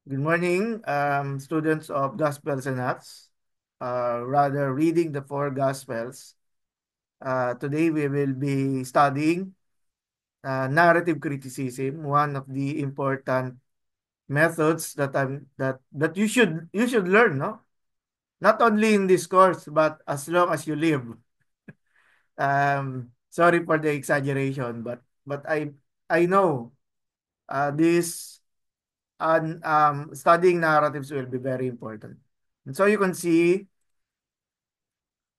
Good morning, students of Gospels and Acts. Rather, reading the four Gospels. Today, we will be studying narrative criticism, one of the important methods that you should learn, no? Not only in this course, but as long as you live. Sorry for the exaggeration, but I know this and studying narratives will be very important. And so you can see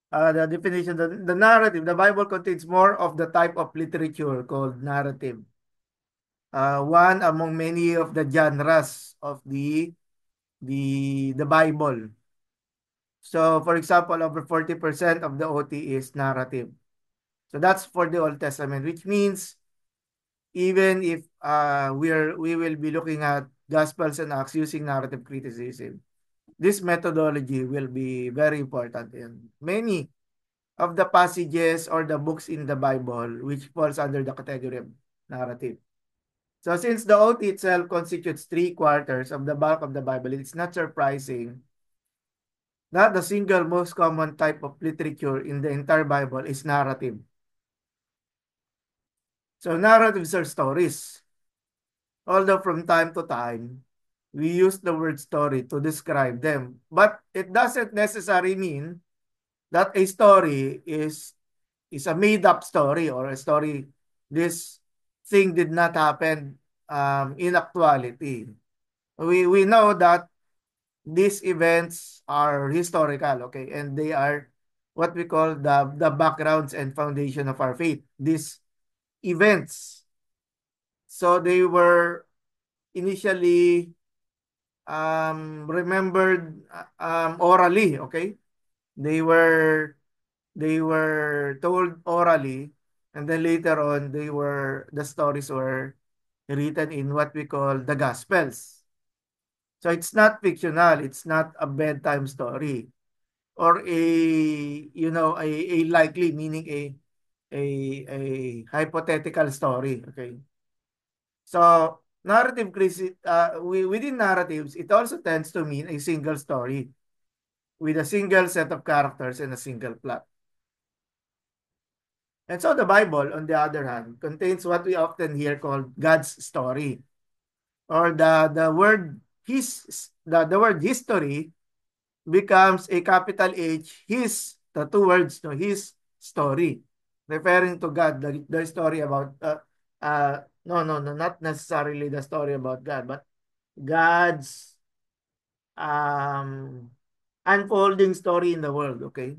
the definition, the narrative, the Bible contains more of the type of literature called narrative. One among many of the genres of the Bible. So, for example, over 40% of the OT is narrative. So that's for the Old Testament, which means even if we will be looking at Gospels and Acts using narrative criticism, this methodology will be very important in many of the passages or the books in the Bible which falls under the category of narrative. So since the OT itself constitutes three-quarters of the bulk of the Bible, it's not surprising that the single most common type of literature in the entire Bible is narrative. So narratives are stories. Although from time to time, we use the word story to describe them. But it doesn't necessarily mean that a story is a made up story or a story this thing did not happen in actuality. We know that these events are historical, okay, and they are what we call the backgrounds and foundation of our faith. These events, so they were initially remembered orally, okay. They were told orally, and then later on the stories were written in what we call the Gospels. So it's not fictional, it's not a bedtime story or a likely, meaning a hypothetical story, okay? So within narratives, it also tends to mean a single story with a single set of characters and a single plot. And so the Bible, on the other hand, contains what we often hear called God's story, or the word history becomes a capital H, the two words, no, his story, referring to God, the story about no, not necessarily the story about God, but God's um unfolding story in the world, okay?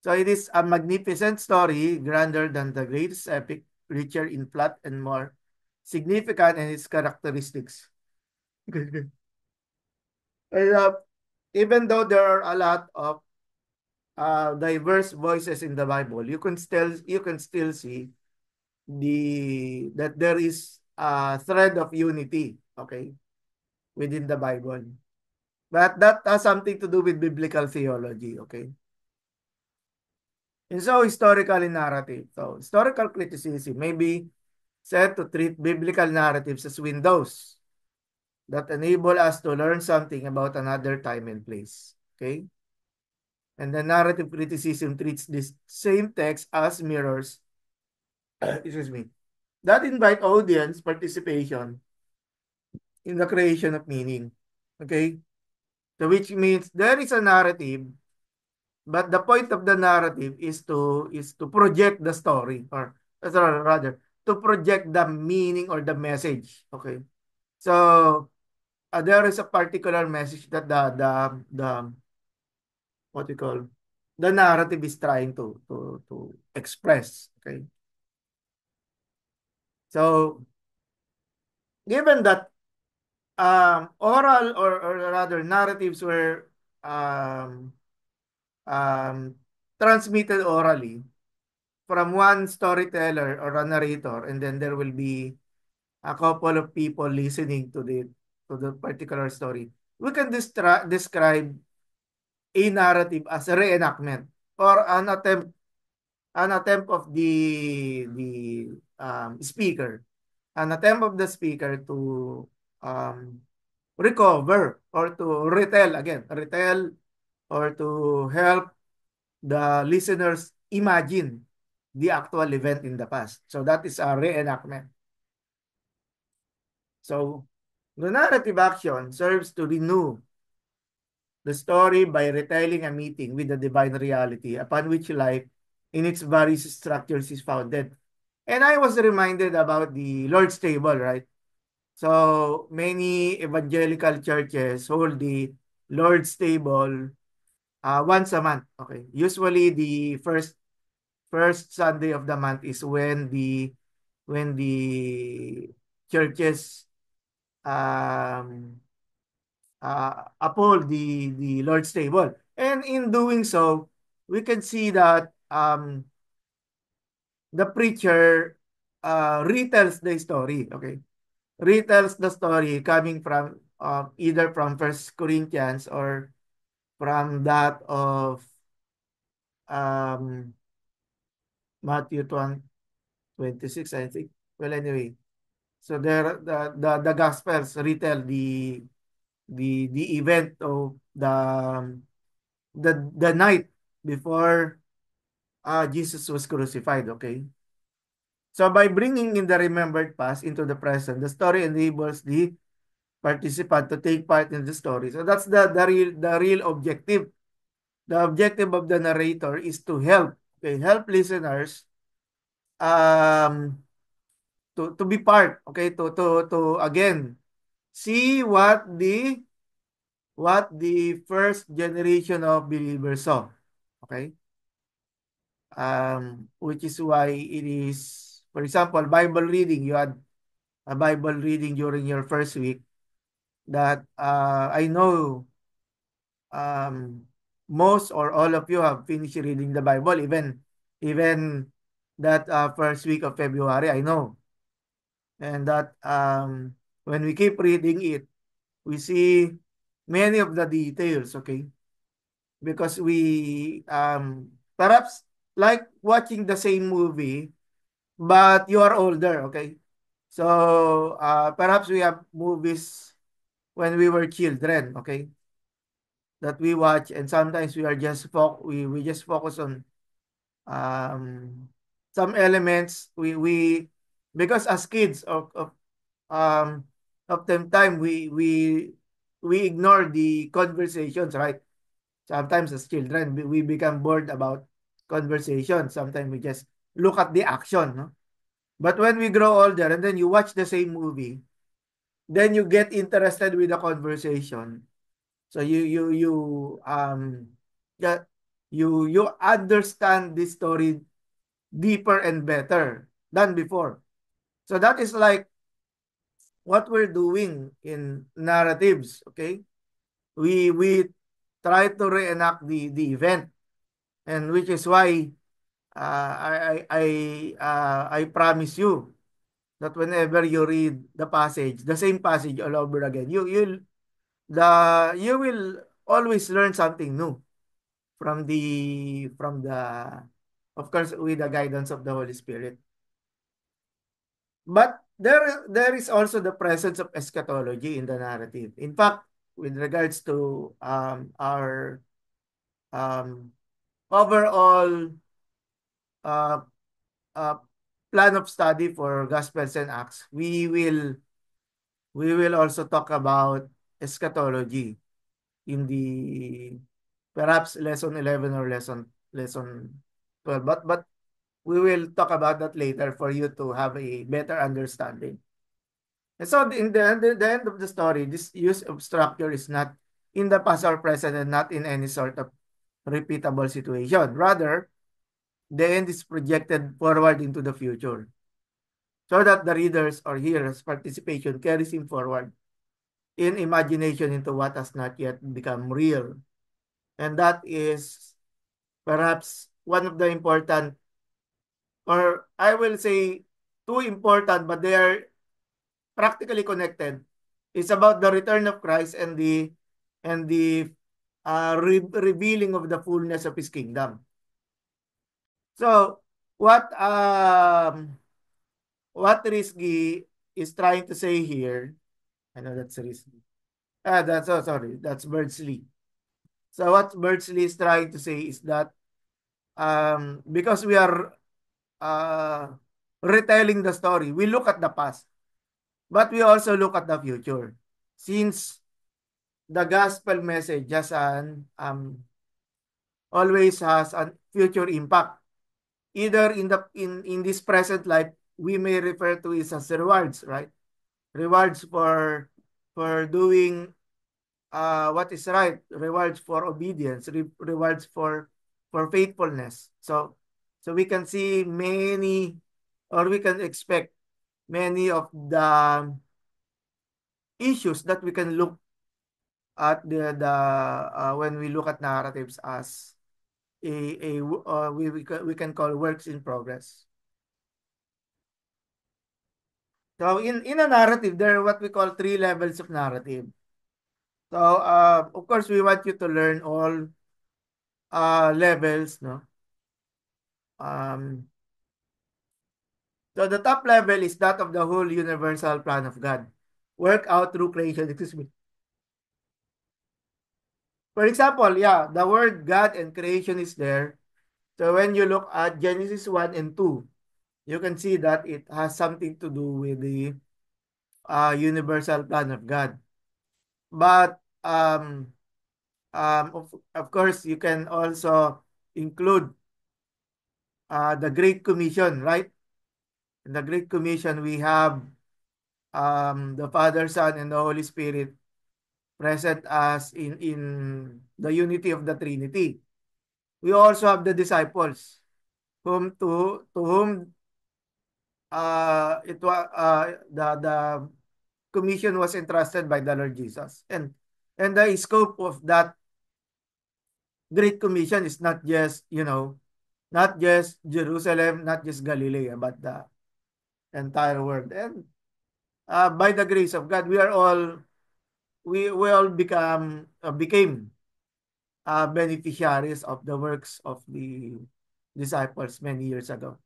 So it is a magnificent story, grander than the greatest epic, richer in plot and more significant in its characteristics. Good, good. And, even though there are a lot of diverse voices in the Bible, you can still see that there is a thread of unity, okay, within the Bible. But that has something to do with biblical theology, okay? And so historical narrative. So historical criticism may be said to treat biblical narratives as windows that enable us to learn something about another time and place. Okay? And the narrative criticism treats this same text as mirrors, excuse me, that invite audience participation in the creation of meaning. Okay? So which means there is a narrative, but the point of the narrative is to project the story, or rather to project the meaning or the message. Okay? So there is a particular message that the what we call the narrative is trying to express. Okay, so given that oral or rather narratives were um, um, transmitted orally from one storyteller or a narrator, and then there will be a couple of people listening to the particular story. We can describe a narrative as a reenactment or an attempt of the speaker, an attempt of the speaker um recover or to retell again, retell or to help the listeners imagine the actual event in the past. So that is a reenactment. So the narrative action serves to renew the story by retelling a meeting with the divine reality upon which life in its various structures is founded. And I was reminded about the Lord's table, right? So many evangelical churches hold the Lord's table once a month. Okay. Usually the first Sunday of the month is when the churches um uphold the Lord's table. And in doing so, we can see that the preacher retells the story, okay? Retells the story coming from either from First Corinthians or from that of um, Matthew 26, I think. Well, anyway, so there the Gospels retell the event of the night before Jesus was crucified. Okay, so by bringing in the remembered past into the present, the story enables the participant to take part in the story. So that's the real objective. The objective of the narrator is to help listeners um to be part, okay, to again see what the first generation of believers saw, okay, which is why it is, for example, Bible reading. You had a Bible reading during your first week that I know um most or all of you have finished reading the Bible, even that first week of February, I know. And that when we keep reading it, we see many of the details, okay? Because we perhaps like watching the same movie, but you are older, okay? So perhaps we have movies when we were children, okay? That we watch, and sometimes we are just we just focus on um some elements we because as kids um of them time we ignore the conversations, right? Sometimes as children we become bored about conversation. Sometimes we just look at the action, no? But when we grow older and then you watch the same movie, then you get interested with the conversation. So yeah, you understand this story deeper and better than before. So that is like what we're doing in narratives, okay? We try to reenact the event, and which is why I promise you that whenever you read the passage, the same passage all over again, you will always learn something new from the of course with the guidance of the Holy Spirit. But there is also the presence of eschatology in the narrative. In fact, with regards to our um, overall uh, uh, plan of study for Gospels and Acts, we will also talk about eschatology in the perhaps lesson 11 or lesson 12. But we will talk about that later for you to have a better understanding. And so in the end of the story, this use of structure is not in the past or present and not in any sort of repeatable situation. Rather, the end is projected forward into the future so that the readers or hearers' participation carries him forward in imagination into what has not yet become real. And that is perhaps one of the important, or I will say two important, but they are practically connected. It's about the return of Christ and the revealing of the fullness of His kingdom. So what Risky is trying to say here, I know that's risky. That's oh, sorry, that's Birdsley. So what Birdsley is trying to say is that because we are uh, retelling the story, we look at the past, but we also look at the future. Since the gospel message has always has a future impact, either in this present life, we may refer to it as rewards, right? Rewards for doing what is right, rewards for obedience, rewards for faithfulness. So we can see many, or we can expect many of the issues that we can look at the when we look at narratives as we can call works in progress. So in a narrative, there are what we call three levels of narrative. So of course, we want you to learn all levels, no? Um, so the top level is that of the whole universal plan of God, work out through creation. Excuse me. For example, yeah, the word God and creation is there. So when you look at Genesis 1 and 2, you can see that it has something to do with the universal plan of God. But of course, you can also include the Great Commission, right? In the Great Commission, we have the Father, Son, and the Holy Spirit present as in the unity of the Trinity. We also have the disciples, to whom the commission was entrusted by the Lord Jesus, and the scope of that Great Commission is not just, not just Jerusalem, not just Galilee, but the entire world. And by the grace of God, we all became beneficiaries of the works of the disciples many years ago.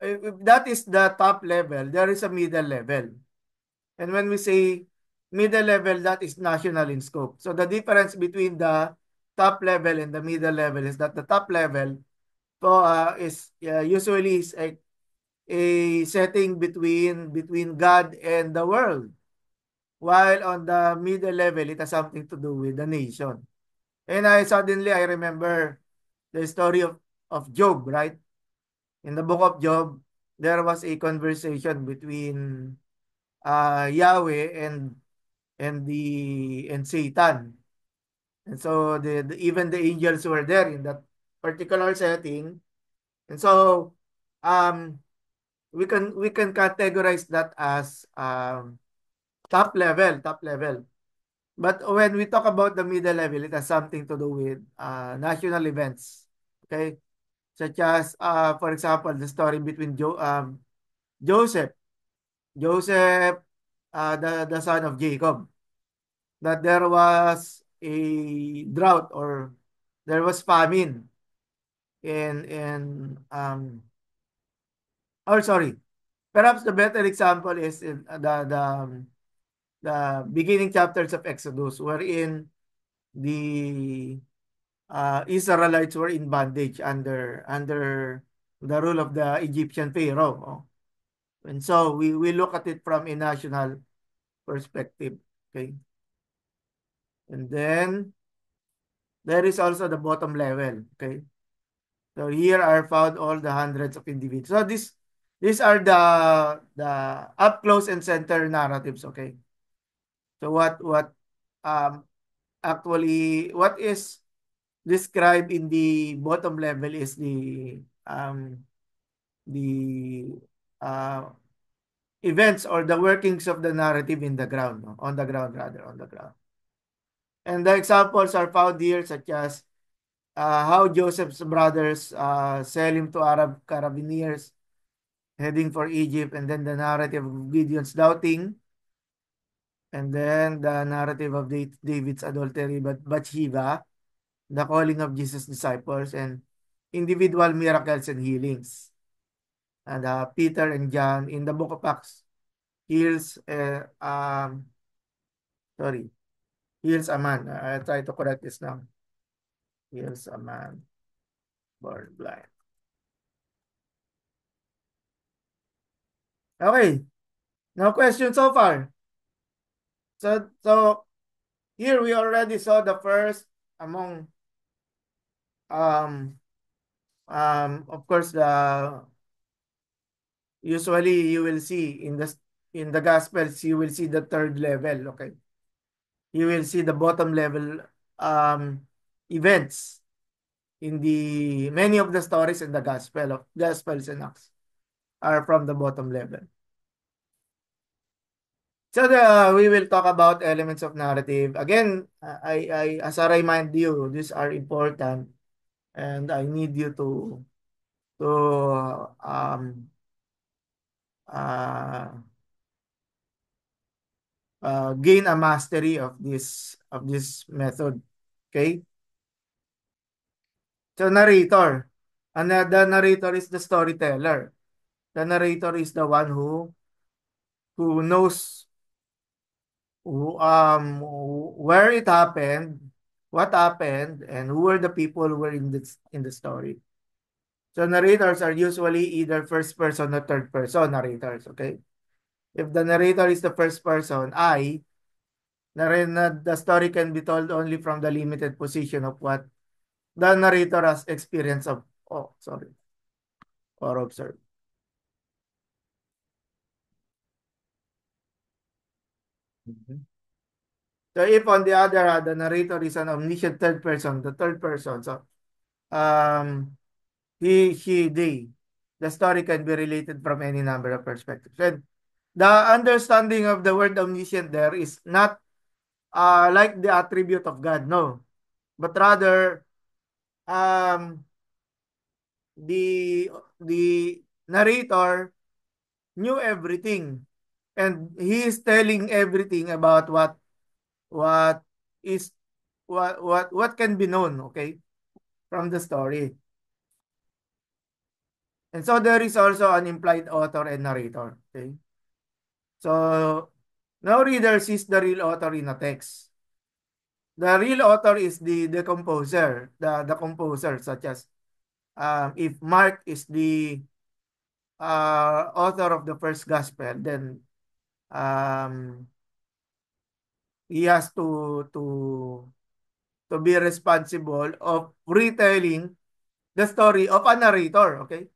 If that is the top level, there is a middle level. And when we say middle level, that is national in scope. So the difference between the top level and the middle level is that the top level is usually is a setting between God and the world. While on the middle level, it has something to do with the nation. And I remember the story of Job, right? In the book of Job, there was a conversation between Yahweh and Satan. And so even the angels were there in that particular setting. And so um we can categorize that as top level. But when we talk about the middle level, it has something to do with national events. Okay? Such as for example, the story between Joseph. Joseph, the son of Jacob, that there was a drought, or there was famine in or sorry, perhaps the better example is in the beginning chapters of Exodus, wherein the Israelites were in bondage under the rule of the Egyptian Pharaoh. Oh. And so we look at it from a national perspective. Okay. And then there is also the bottom level. Okay. So here are found all the hundreds of individuals. So these are the up close and center narratives. Okay. So what um what is described in the bottom level is the uh events or the workings of the narrative in the ground, no? On the ground, rather, on the ground. And the examples are found here, such as how Joseph's brothers sell him to Arab carabineers heading for Egypt, and then the narrative of Gideon's doubting, and then the narrative of David's adultery, but Bathsheba, the calling of Jesus' disciples, and individual miracles and healings. And Peter and John in the book of Acts. Heals, sorry, heals a man. I'll try to correct this now. Heals a man born blind. Okay, no question so far. So here we already saw the first among um of course the usually you will see in the gospels you will see the third level, okay? You will see the bottom level um events in the many of the stories in the gospels and acts are from the bottom level. So we will talk about elements of narrative. Again, I as I remind you, these are important and I need you to um uh, gain a mastery of this method. Okay? So narrator. And the narrator is the storyteller. The narrator is the one who knows where it happened, what happened, and who were the people who were in the story. So narrators are usually either first person or third person narrators, okay? If the narrator is the first person, the story can be told only from the limited position of what the narrator has experience of, or observed. Mhm. So if on the other hand, the narrator is an omniscient third person, the third person, so um, he, she, they, the story can be related from any number of perspectives. And the understanding of the word omniscient there is not like the attribute of God, no, but rather um, the narrator knew everything and he is telling everything about what is what can be known, okay, from the story. And so there is also an implied author and narrator, okay? So no reader sees the real author in a text. The real author is the composer, the composer, such as if Mark is the author of the first gospel, then um, he has to be responsible of retelling the story of a narrator. Okay,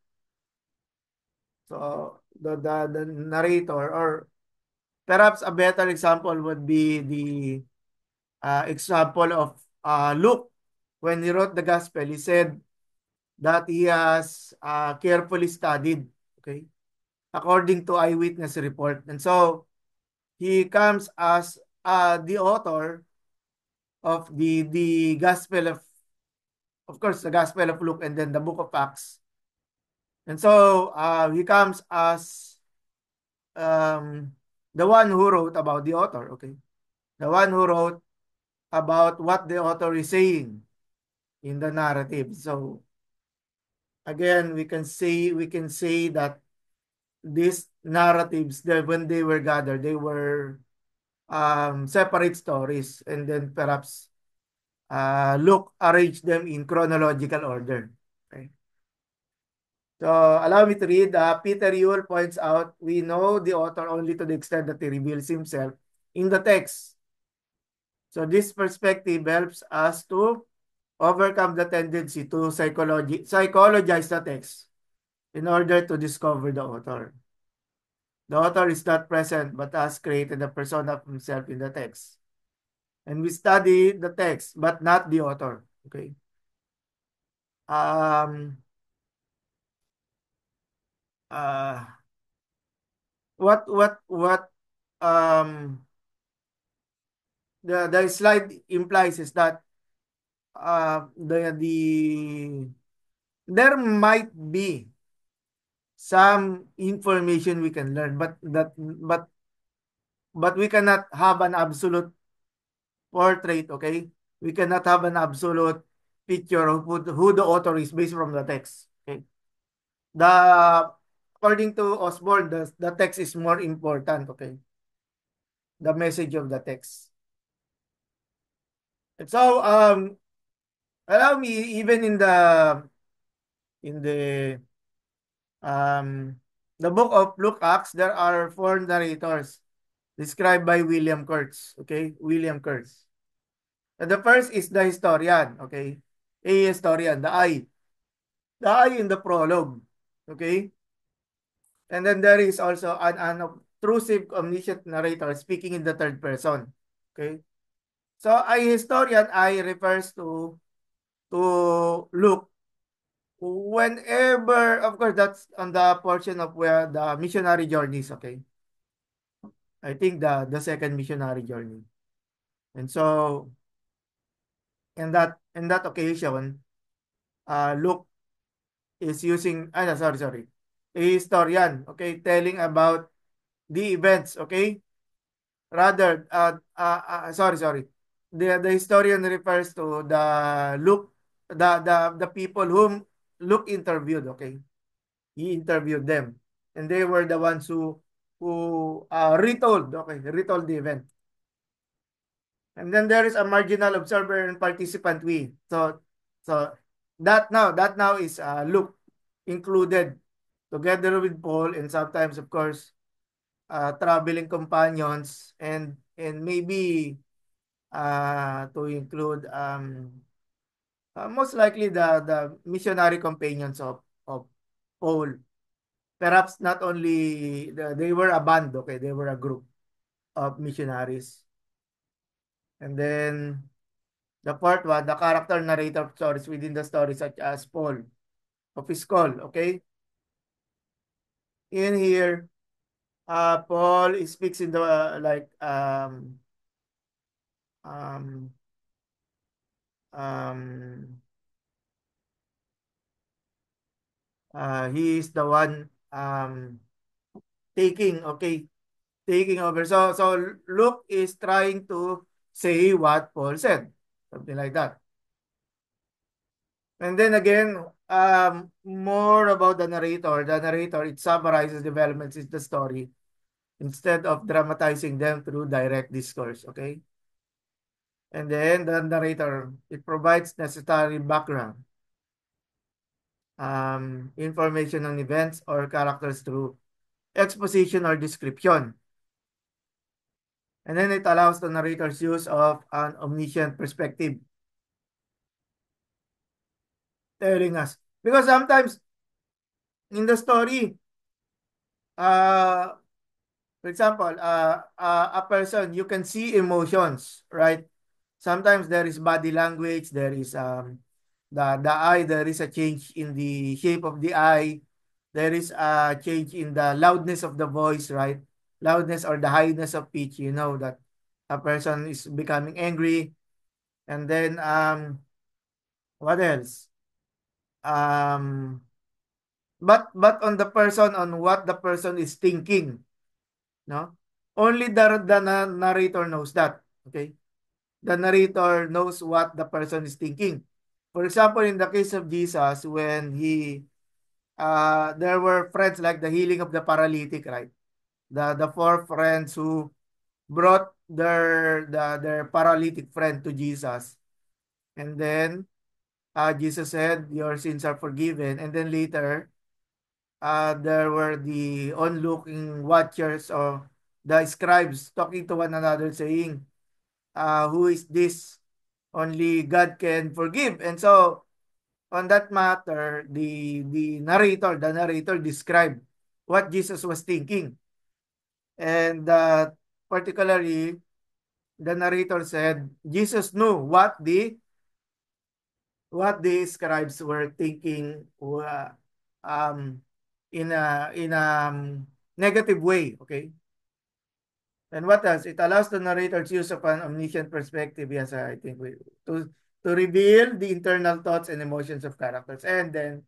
so the narrator, or perhaps a better example would be the example of Luke. When he wrote the gospel, he said that he has carefully studied, okay, according to eyewitness report, and so he comes as the author of the gospel of course, the gospel of Luke and then the book of Acts. And so he comes as um, the one who wrote about the author, okay? The one who wrote about what the author is saying in the narrative. So again, we can say that these narratives, that when they were gathered, they were separate stories, and then perhaps Luke arranged them in chronological order. Okay. So allow me to read. Peter Yule points out, we know the author only to the extent that he reveals himself in the text. So this perspective helps us to overcome the tendency to psychologize the text in order to discover the author. The author is not present but has created a persona of himself in the text. And we study the text but not the author. Okay. Um, uh, what um the slide implies is that there might be some information we can learn, but we cannot have an absolute portrait, okay? We cannot have an absolute picture of who the author is based from the text. Okay. The according to Osborne, the text is more important, okay? The message of the text. And so, allow me, even in um, the book of Luke Acts, there are four narrators described by William Kurtz, okay? William Kurtz. And the first is the historian, okay? A historian, the I. The I in the prologue, okay? And then there is also an obtrusive omniscient narrator speaking in the third person. Okay. So a historian I refers to Luke whenever, of course, that's on the portion of where the missionary journeys. Okay. I think the second missionary journey. And so in that occasion, Luke is using no, sorry. A historian, okay, telling about the events, okay? Rather, sorry. The historian refers to the Luke, the people whom Luke interviewed. Okay, he interviewed them, and they were the ones who retold. Okay, retold the event. And then there is a marginal observer and participant we. So that now is Luke included together with Paul, and sometimes, of course, traveling companions, and maybe to include most likely the missionary companions of Paul. Perhaps not only they were a band, okay, they were a group of missionaries. And then the fourth one, the character narrator of stories within the story, such as Paul of his call, okay? In here, Paul speaks in the like um um he is the one taking, okay, taking over. So Luke is trying to say what Paul said, something like that. And then again, more about the narrator. The narrator, it summarizes developments in the story instead of dramatizing them through direct discourse, okay? And then the narrator, it provides necessary background, information on events or characters through exposition or description. And then it allows the narrator's use of an omniscient perspective, telling us. Because sometimes in the story, uh, for example, a person, you can see emotions, right? Sometimes there is body language, there is the eye, there is a change in the shape of the eye, there is a change in the loudness of the voice, right? Loudness or the highness of pitch, you know that a person is becoming angry. And then what else? Um but on the person, on what the person is thinking, no? Only the narrator knows that. Okay? The narrator knows what the person is thinking. For example, in the case of Jesus, when he there were friends like the healing of the paralytic, right? The four friends who brought their paralytic friend to Jesus. And then Jesus said, your sins are forgiven. And then later, there were the onlooking watchers or the scribes talking to one another saying, who is this? Only God can forgive. And so on that matter, the narrator described what Jesus was thinking. And particularly, the narrator said Jesus knew what the scribes were thinking, um, in a negative way. Okay. And what else? It allows the narrator's use of an omniscient perspective. Yes, I think to to reveal the internal thoughts and emotions of characters, and then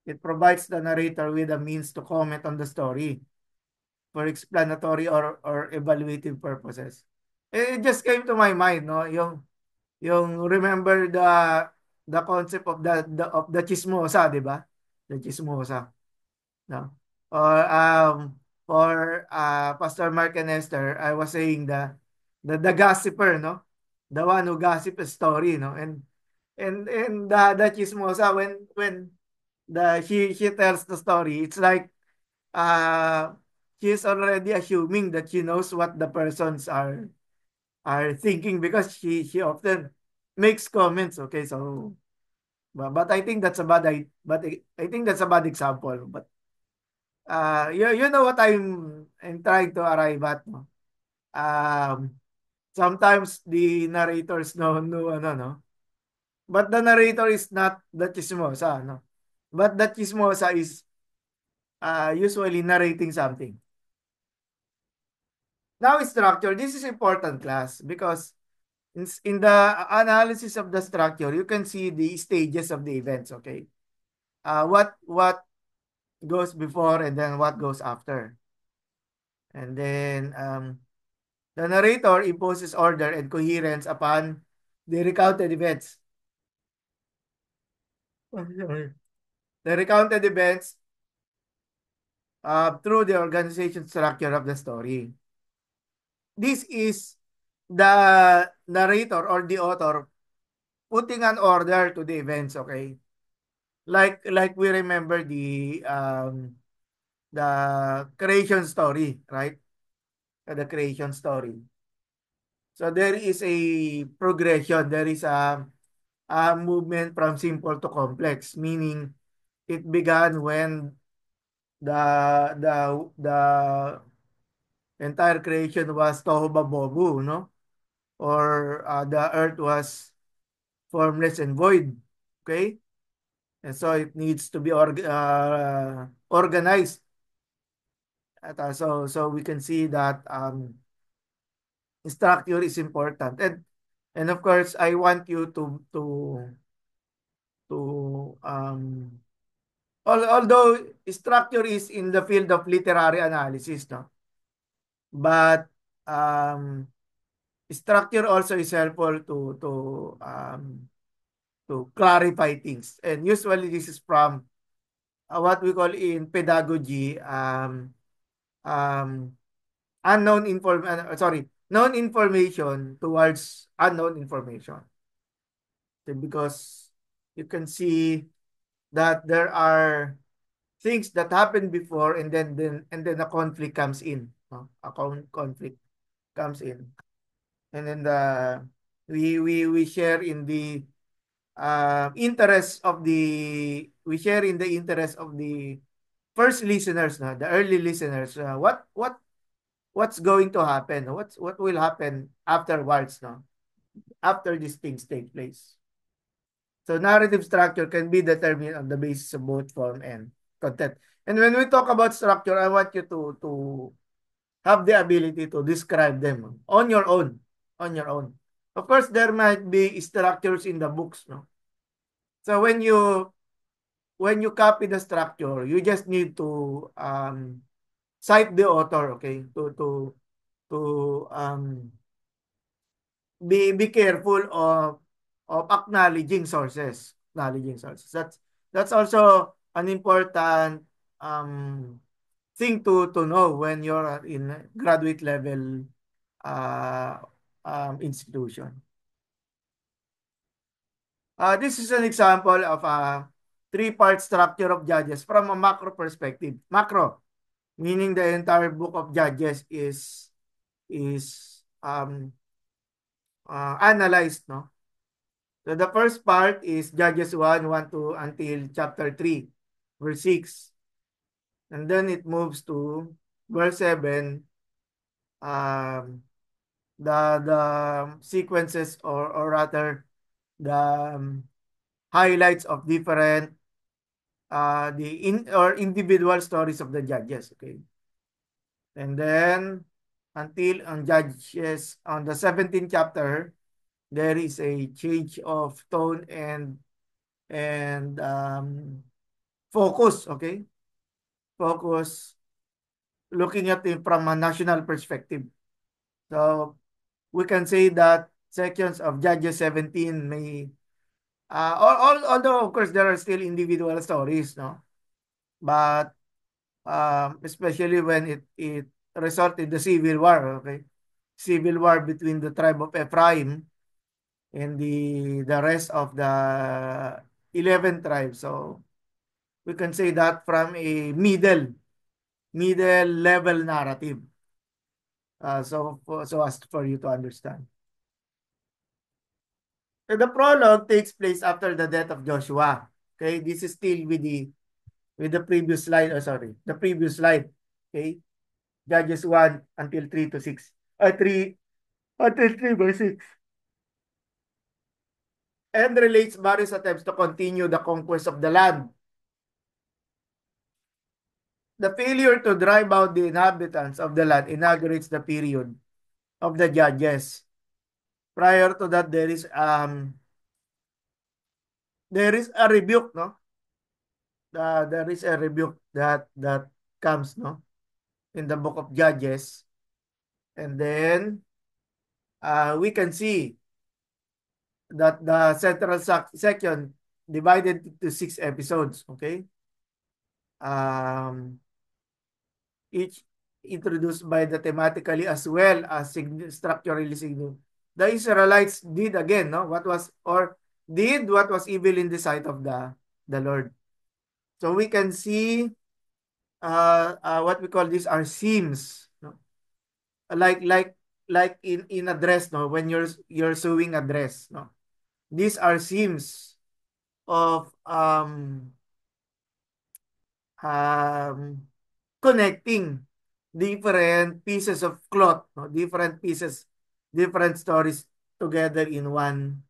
it provides the narrator with a means to comment on the story for explanatory or evaluative purposes. It just came to my mind, no, yung remember the concept of the chismosa, di ba? The chismosa, no? Or for Pastor Mark and Esther, I was saying the gossiper, no? The one who gossip a story, no? And the chismosa, when the she tells the story, it's like uh she's already assuming that she knows what the persons are thinking because she often makes comments. Okay, so but I think that's a but I think that's a bad example. But you know what I'm trying to arrive at, no? Um, sometimes the narrators know ano, no? But the narrator is not the chismosa, no? But the chismosa is usually narrating something. Now, structure. This is important, class, because in the analysis of the structure, you can see the stages of the events. Okay, what goes before and then what goes after, and then the narrator imposes order and coherence upon the recounted events. The recounted events through the organization structure of the story. This is the narrator or the author putting an order to the events, okay? Like we remember the creation story, right? The creation story. So there is a progression, there is a movement from simple to complex, meaning it began when the entire creation was tohuwabohu, no? Or the earth was formless and void, okay? And so it needs to be organized. At, so we can see that structure is important. And of course, I want you to although structure is in the field of literary analysis, no? But structure also is helpful to clarify things. And usually this is from what we call in pedagogy um, known information towards unknown information. Okay, because you can see that there are things that happened before and then a conflict comes in, no? Conflict comes in, and then we share in the interest of the we share in the interest of the first listeners, no? The early listeners, what's going to happen, what will happen afterwards, no? After these things take place. So narrative structure can be determined on the basis of both form and content. And when we talk about structure, I want you to have the ability to describe them on your own. On your own. Of course, there might be structures in the books, no? So when you copy the structure, you just need to cite the author, okay? To be careful of acknowledging sources. Acknowledging sources. That's also an important thing to know when you're in graduate level uh, institution. This is an example of a three-part structure of Judges from a macro perspective. Macro, meaning the entire book of Judges is analyzed, no? So the first part is Judges 1 to until chapter 3, verse 6. And then it moves to verse 7, um, the sequences or rather the highlights of different the in or individual stories of the judges, okay? And then until on Judges on the 17th chapter, there is a change of tone and focus, okay? Focus looking at it from a national perspective. So we can say that sections of Judges 17 may although of course there are still individual stories, no? But especially when it resulted in the civil war, okay? Civil war between the tribe of Ephraim and the rest of the 11 tribes. So we can say that from a middle level narrative. So as for you to understand. So the prologue takes place after the death of Joshua. Okay, this is still with the previous slide. Oh, sorry, the previous slide. Okay, Judges 1 until 3 to 6. 3 until 3 verse 6. And relates various attempts to continue the conquest of the land. The failure to drive out the inhabitants of the land inaugurates the period of the judges. Prior to that, there is a rebuke, no? There is a rebuke that comes, no, in the book of Judges, and then we can see that the central section divided into 6 episodes. Okay, um, each introduced by the thematically as well as structurally significant. The Israelites did again, no, did what was evil in the sight of the Lord. So we can see what we call these are seams, no? like like like in a dress, no, when you're sewing a dress, no, these are seams of um connecting different pieces of cloth, no, different stories together in one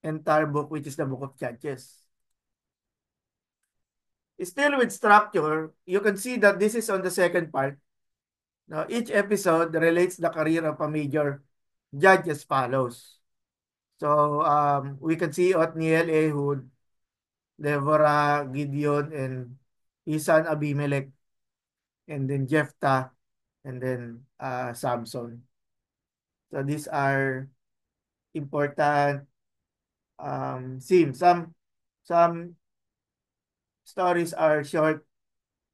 entire book, which is the book of Judges. Still with structure, you can see that this is on the second part. Now, each episode relates the career of a major judge as follows. So we can see Othniel, Ehud, Deborah, Gideon, and his son Abimelech, and then Jephthah, and then Samson. So these are important themes. Some stories are short,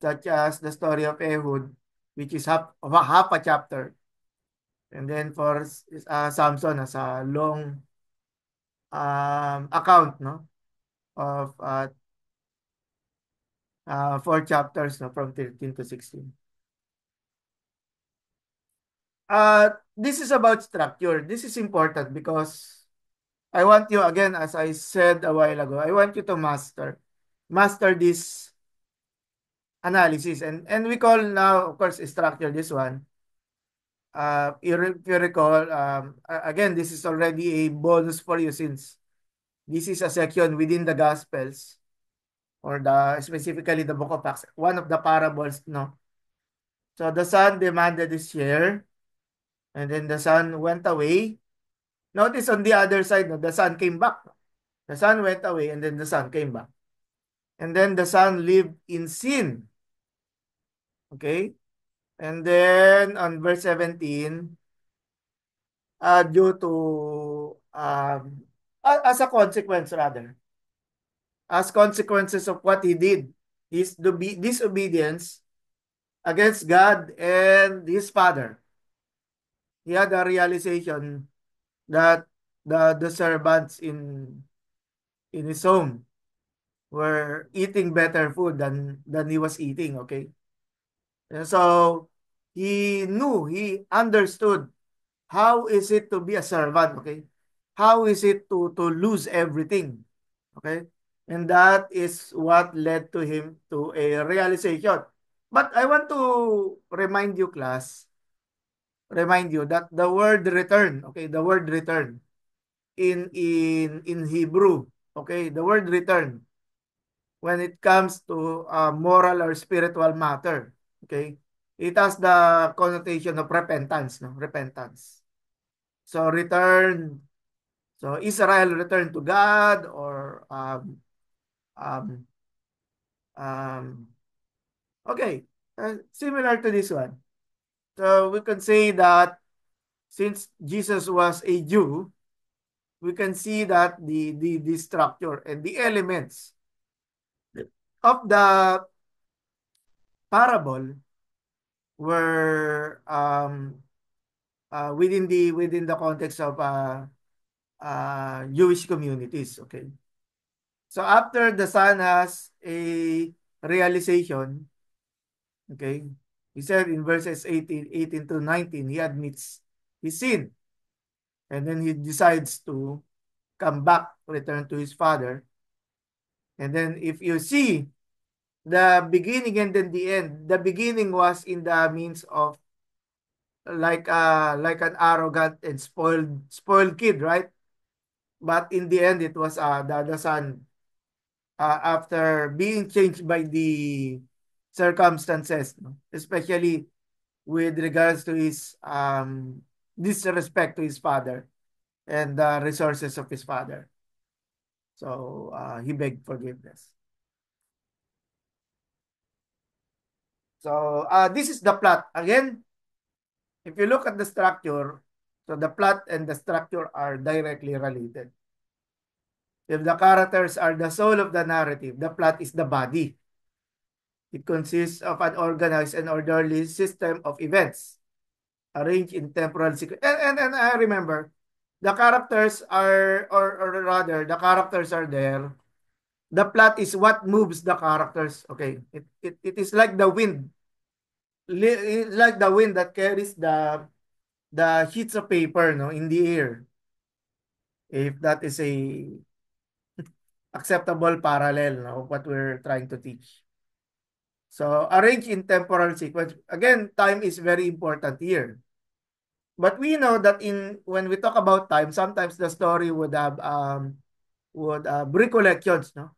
such as the story of Ehud, which is half a chapter. And then for Samson as a long account, no, of 4 chapters, no, from 13 to 16. This is about structure. This is important because I want you, again, as I said a while ago, I want you to master this analysis. And we call now, of course, structure this one. If you recall, again, this is already a bonus for you since this is a section within the Gospels, or specifically the book of Acts, one of the parables, no? So the son demanded his share, and then the son went away. Notice on the other side, no, the son came back. The son went away, and then the son came back. And then the son lived in sin. Okay? And then on verse 17, due to, as a consequence rather, as consequences of what he did, his disobedience against God and his father, he had a realization that the servants in his home were eating better food than he was eating. Okay, and so he understood how is it to be a servant. Okay, how is it to lose everything. Okay, and that is what led to him to a realization. But I want to remind you, class, remind you that the word return, okay, the word return in Hebrew, okay, the word return when it comes to moral or spiritual matter, okay, it has the connotation of repentance, no, repentance. So return, so Israel returned to God, or um, um, okay, similar to this one. So we can say that since Jesus was a Jew, we can see that the structure and the elements of parable were within the context of Jewish communities. Okay. So after the son has a realization, okay, he said in verses 18 to 19, he admits his sin. And then he decides to come back, return to his father. And then if you see the beginning and then the end, the beginning was in the means of like an arrogant and spoiled kid, right? But in the end, it was the son after being changed by the circumstances, no? Especially with regards to his disrespect to his father and the resources of his father. So he begged forgiveness. So this is the plot. Again, if you look at the structure, so the plot and the structure are directly related. If the characters are the soul of the narrative, the plot is the body. It consists of an organized and orderly system of events arranged in temporal sequence. And I remember, the characters are, or rather, the characters are there. The plot is what moves the characters. Okay, it is like the wind. It's like the wind that carries the sheets of paper, no, in the air. If that is a acceptable parallel, no, of what we're trying to teach. So arrange in temporal sequence. Again, time is very important here. But we know that in when we talk about time, sometimes the story would have recollections, no,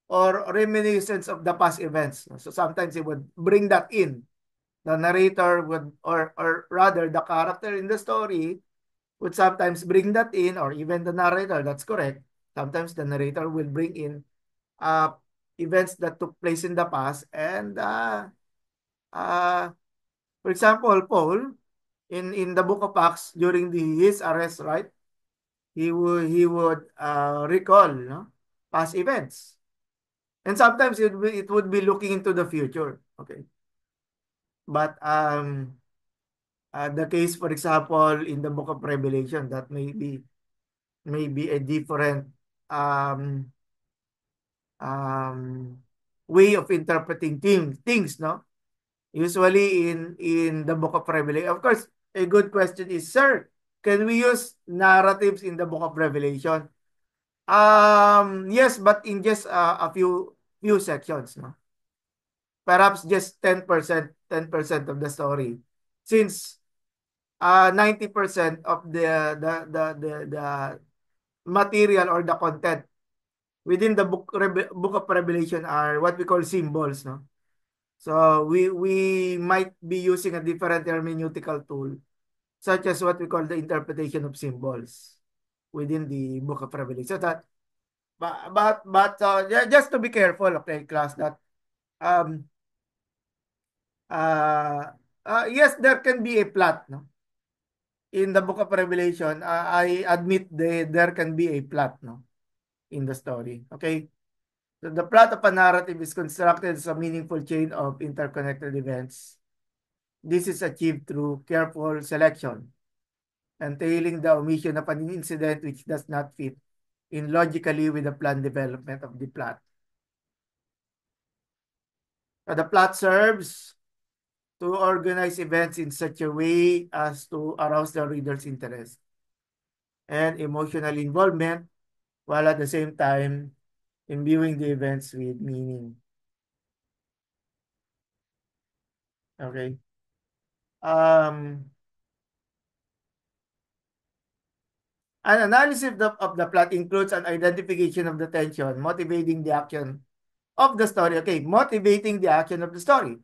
or reminiscence of the past events. So sometimes it would bring that in. The narrator would, or rather, the character in the story would sometimes bring that in, or even the narrator. That's correct. Sometimes the narrator will bring in uh, events that took place in the past, and uh, for example, Paul in the book of Acts during his arrest, right? He would recall, no, past events, and sometimes it would be looking into the future. Okay, but the case, for example, in the book of Revelation, that may be a different um, um, way of interpreting things, no? Usually in the book of Revelation. Of course, a good question is, sir, can we use narratives in the book of Revelation? Yes, but in just a few sections, no? Perhaps just 10% of the story. Since 90% of the material or the content within the book of Revelation are what we call symbols, no? So we might be using a different hermeneutical tool, such as what we call the interpretation of symbols within the book of Revelation. So that, just to be careful, okay, class, that um uh, yes, there can be a plot, no, in the book of Revelation. I admit there can be a plot, no, in the story. Okay, so the plot of a narrative is constructed as a meaningful chain of interconnected events. This is achieved through careful selection, entailing the omission of an incident which does not fit in logically with the planned development of the plot. The plot serves to organize events in such a way as to arouse the reader's interest and emotional involvement, while at the same time imbuing the events with meaning. Okay. Um, an analysis of the plot includes an identification of the tension motivating the action of the story. Okay, motivating the action of the story.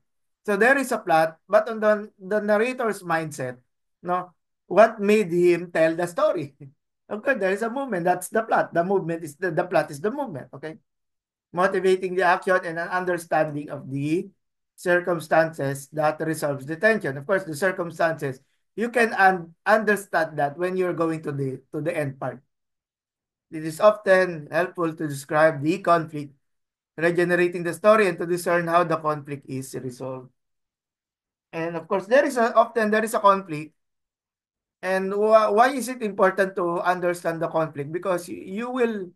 So there is a plot, but on the narrator's mindset, no, what made him tell the story? Okay, there is a movement. That's the plot. The movement is the plot is the movement. Okay, motivating the action and an understanding of the circumstances that resolves the tension. Of course, the circumstances, you can understand that when you're going to the end part. It is often helpful to describe the conflict, regenerating the story, and to discern how the conflict is resolved. And of course, often there is a conflict. And why is it important to understand the conflict? Because you will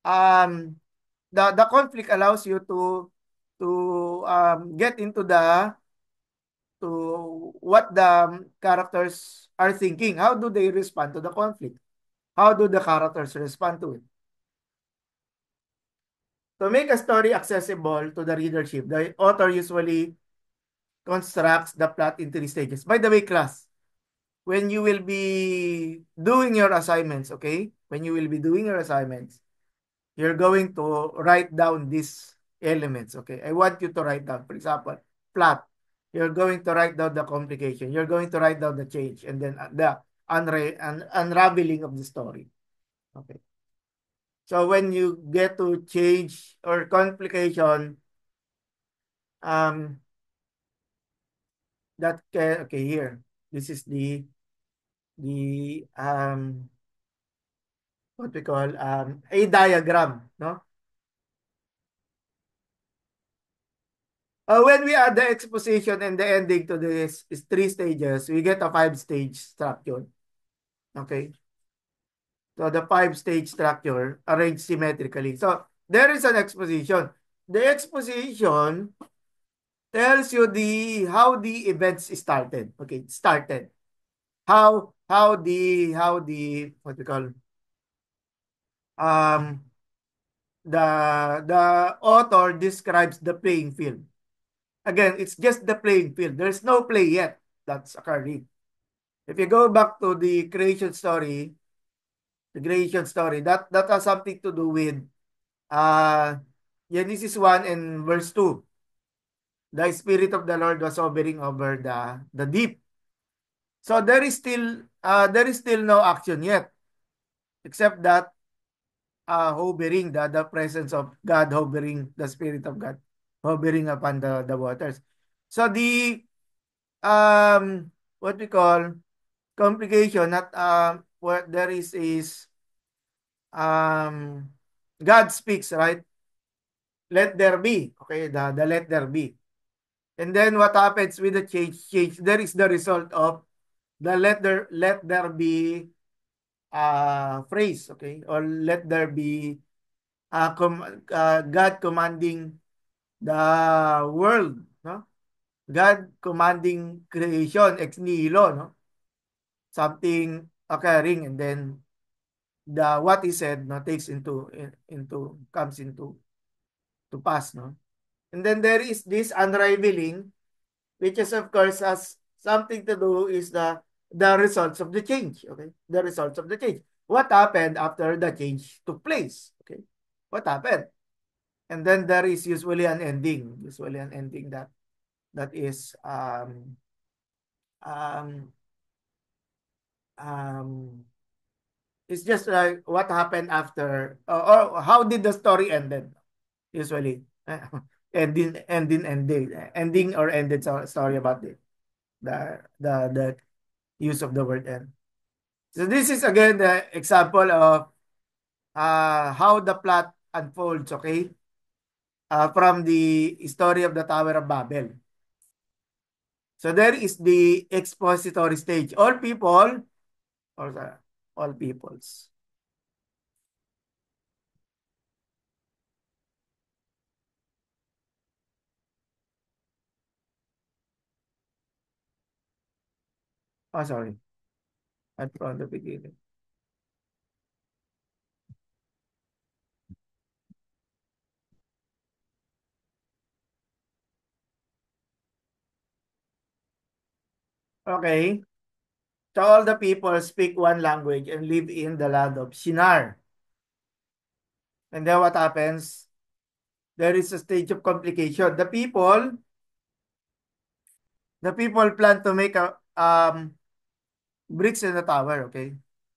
um the conflict allows you to get into the to what the characters are thinking. How do they respond to the conflict? How do the characters respond to it? To make a story accessible to the readership, the author usually constructs the plot in three stages. By the way, class, when you will be doing your assignments, okay? When you will be doing your assignments, you're going to write down these elements, okay? I want you to write down, for example, plot. You're going to write down the complication. You're going to write down the change and then the unraveling of the story. Okay. So when you get to change or complication, um, that can, okay, here. This is the what we call a diagram, no? When we add the exposition and the ending to this is three stages, we get a five-stage structure. Okay. So the five-stage structure arranged symmetrically. So there is an exposition. The exposition tells you the how the events started. Okay, started. How the what we call um the author describes the playing field. Again, it's just the playing field. There's no play yet that's occurring. If you go back to the creation story, that has something to do with uh Genesis 1 and verse 2. The Spirit of the Lord was hovering over the deep. So there is still no action yet, except that hovering, the presence of God hovering, the Spirit of God hovering upon the waters. So the what we call complication, not what there is um God speaks, right? Let there be. Okay, the let there be. And then what happens with the change? There is the result of the let there be phrase, okay? Or let there be God commanding the world, no? God commanding creation ex nihilo, no? Something occurring and then the what he said no takes into comes into to pass, no? And then there is this unraveling, which is of course has something to do is the results of the change. Okay, the results of the change. What happened after the change took place? Okay, what happened? And then there is usually an ending. Usually an ending that is um um it's just like what happened after or how did the story ended usually. Ending or ended story about the use of the word end. So this is again the example of how the plot unfolds, okay? From the story of the Tower of Babel. So there is the expository stage. Or all peoples. Oh, sorry. At from the beginning. Okay. So all the people speak one language and live in the land of Shinar. And then what happens? There is a stage of complication. The people plan to make a bricks in the tower, okay?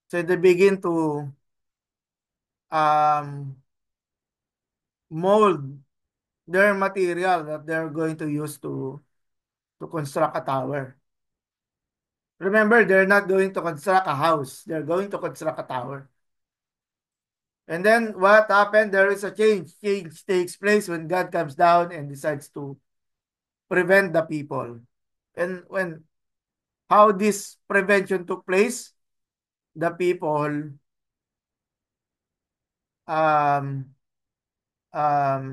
So they begin to um mold their material that they're going to use to construct a tower. Remember, they're not going to construct a house. They're going to construct a tower. And then what happened? There is a change. Change takes place when God comes down and decides to prevent the people. And when how this prevention took place, the people um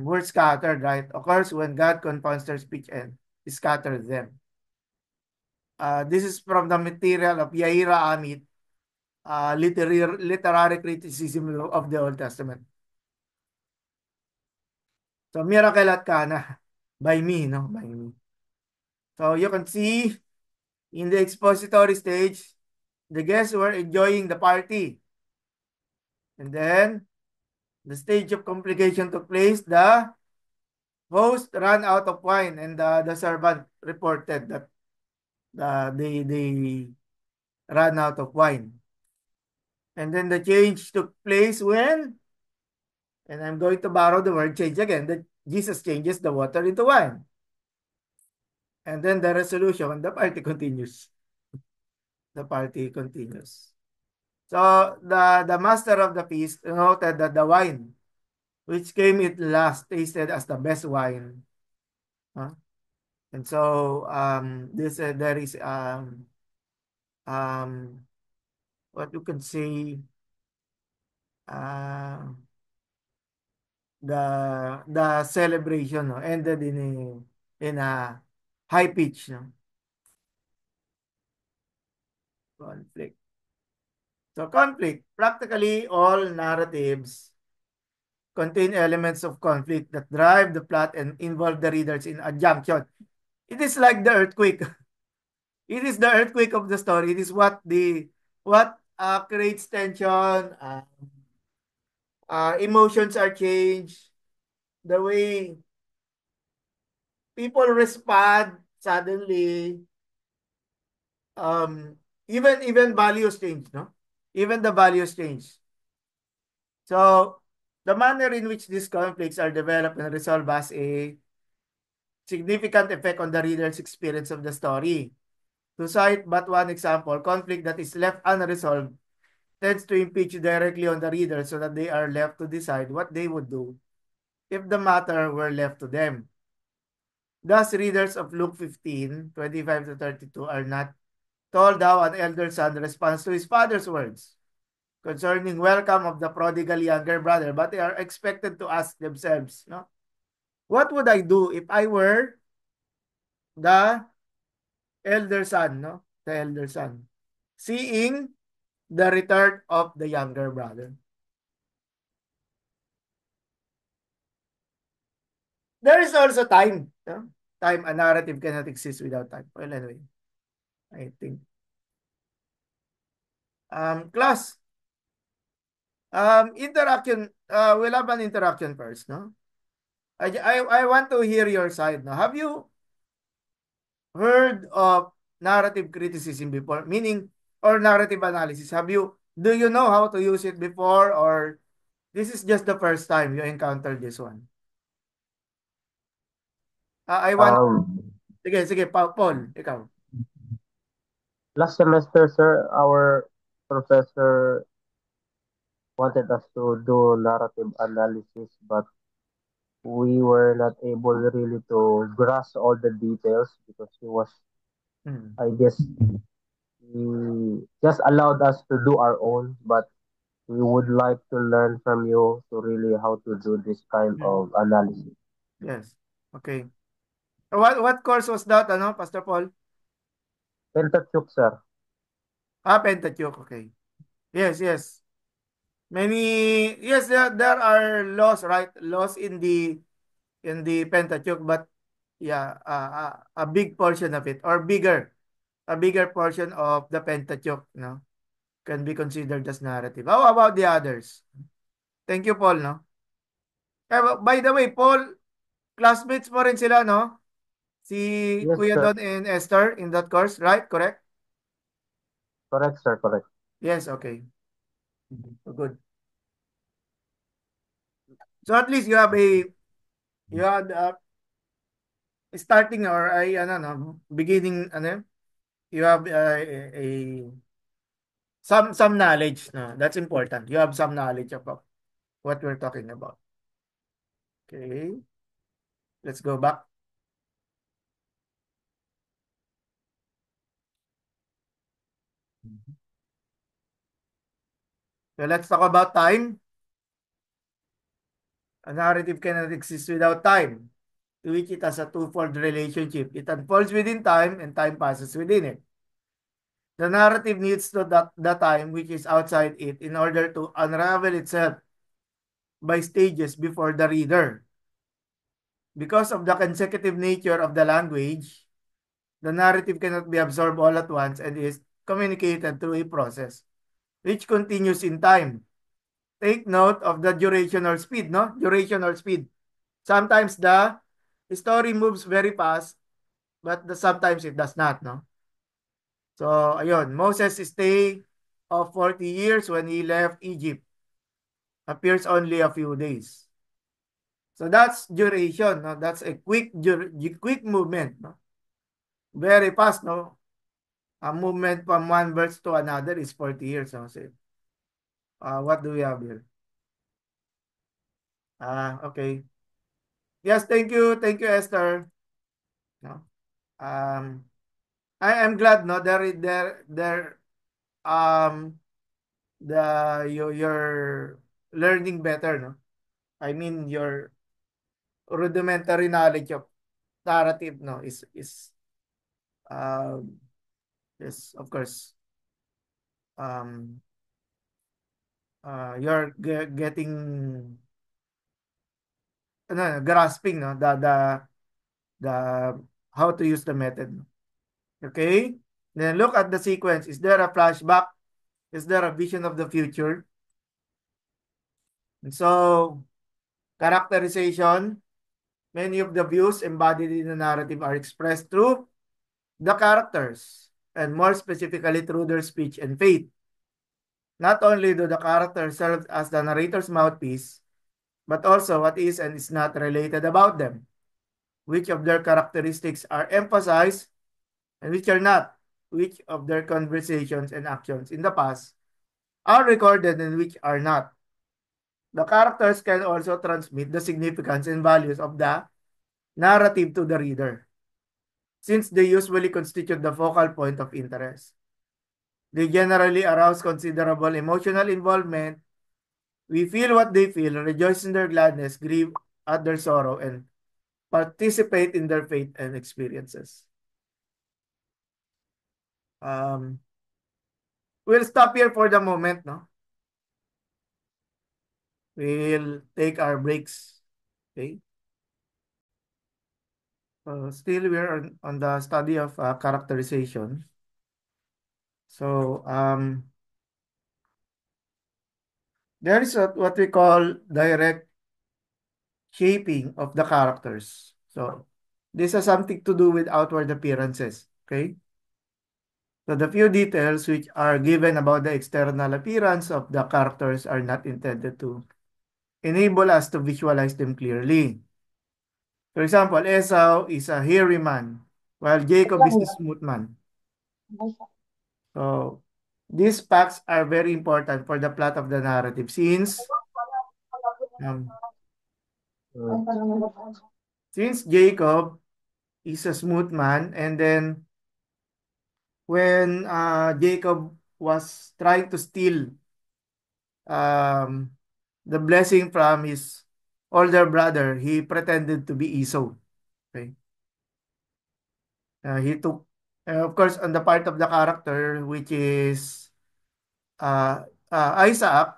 were scattered, right? Occurs when God confounds their speech and scatters them. This is from the material of Yaira Amit, literary criticism of the Old Testament. So, miracle at Cana by me, no? By me. So, you can see in the expository stage, the guests were enjoying the party. And then, the stage of complication took place. The host ran out of wine, and the servant reported that they ran out of wine. And then the change took place when, and I'm going to borrow the word change again, that Jesus changes the water into wine. And then the resolution, the party continues. The party continues. So the master of the feast noted that the wine, which came it last, tasted as the best wine. Huh? And so this there is um, what you could say, uh, the celebration, no, ended in a high pitch, no, conflict. So conflict, practically all narratives contain elements of conflict that drive the plot and involve the readers in a junction. It is like the earthquake. It is the earthquake of the story. It is what creates tension. Emotions are changed. The way people respond suddenly. Um, even values change, no? Even the values change. So the manner in which these conflicts are developed and resolved has a significant effect on the reader's experience of the story. To cite but one example, conflict that is left unresolved tends to impinge directly on the reader so that they are left to decide what they would do if the matter were left to them. Thus, readers of Luke 15:25 to 32 are not told how an elder son responds to his father's words concerning welcome of the prodigal younger brother, but they are expected to ask themselves, no, what would I do if I were the elder son, no? The elder son. Seeing the return of the younger brother. There is also time. No? Time, a narrative cannot exist without time. Well, anyway, I think. Class, interaction, we'll have an interaction first, no? I want to hear your side, no? Have you heard of narrative criticism before? Meaning, or narrative analysis? Do you know how to use it before, or this is just the first time you encountered this one? I want, Um, sige, Paul, ikaw. Last semester, sir, our professor wanted us to do narrative analysis, but we were not able really to grasp all the details because he was, Hmm. I guess, he just allowed us to do our own, but we would like to learn from you to really how to do this kind Hmm. of analysis. Yes. Okay. What course was that, ano, Pastor Paul? Pentateuch, sir. Pentateuch, okay. Yes, yes. Yes, there are laws, right? Laws in the Pentateuch, but yeah, a big portion of it, or a bigger portion of the Pentateuch, no, can be considered as narrative. How about the others? Thank you, Paul, no? By the way, Paul, classmates mo rin sila, no? Si Yes, Kuya sir. Don and Esther in that course, right? Correct? Correct, sir. Correct. Yes, okay. So good. So at least you had starting or ay ano no, beginning ano yun? You have some knowledge, no. That's important. You have some knowledge about what we're talking about. Okay. Let's go back. So let's talk about time. A narrative cannot exist without time, to which it has a twofold relationship. It unfolds within time and time passes within it. The narrative needs the time which is outside it in order to unravel itself by stages before the reader. Because of the consecutive nature of the language, the narrative cannot be absorbed all at once and is communicated through a process which continues in time. Take note of the duration or speed, no? Duration or speed. Sometimes the story moves very fast, but sometimes it does not, no? So, ayun, Moses' stay of 40 years when he left Egypt appears only a few days. So that's duration, no? That's a quick movement, no? Very fast, no? A movement from one verse to another is 40 years, no? So, what do we have here? Okay. Yes, thank you, Esther. No? Um, I am glad, no? There, um, you're learning better, no? I mean, your rudimentary knowledge of narrative, no, um, is of course, um, you're getting, grasping, no, the how to use the method. No? Okay, then look at the sequence. Is there a flashback? Is there a vision of the future? And so, characterization. Many of the views embodied in the narrative are expressed through the characters, and more specifically through their speech and faith. Not only do the characters serve as the narrator's mouthpiece, but also what is and is not related about them, which of their characteristics are emphasized and which are not, which of their conversations and actions in the past are recorded and which are not. The characters can also transmit the significance and values of the narrative to the reader, since they usually constitute the focal point of interest. They generally arouse considerable emotional involvement. We feel what they feel, rejoice in their gladness, grieve at their sorrow, and participate in their faith and experiences. Um, we'll stop here for the moment, no? We'll take our breaks. Okay. Still, we're on the study of characterization. So, there is what we call direct shaping of the characters. So, this has something to do with outward appearances. Okay. So, the few details which are given about the external appearance of the characters are not intended to enable us to visualize them clearly. For example, Esau is a hairy man, while Jacob is the smooth man. So, these facts are very important for the plot of the narrative um, since Jacob is a smooth man, and then when Jacob was trying to steal um, the blessing from his older brother, he pretended to be Esau. Okay. He took, of course, on the part of the character, which is uh, Isaac.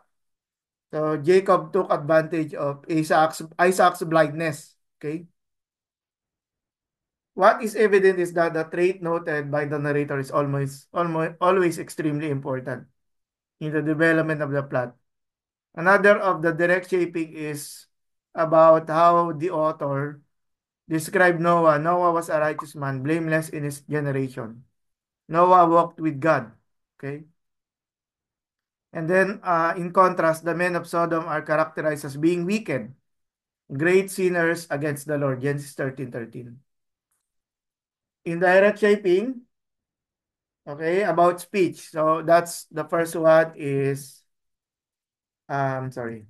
So Jacob took advantage of Isaac's blindness. Okay. What is evident is that the trait noted by the narrator is almost always extremely important in the development of the plot. Another of the direct shaping is about how the author described Noah. Noah was a righteous man, blameless in his generation. Noah walked with God. Okay. And then, in contrast, the men of Sodom are characterized as being wicked, great sinners against the Lord. Genesis 13:13. Indirect shaping, okay, about speech. So that's the first one is, sorry,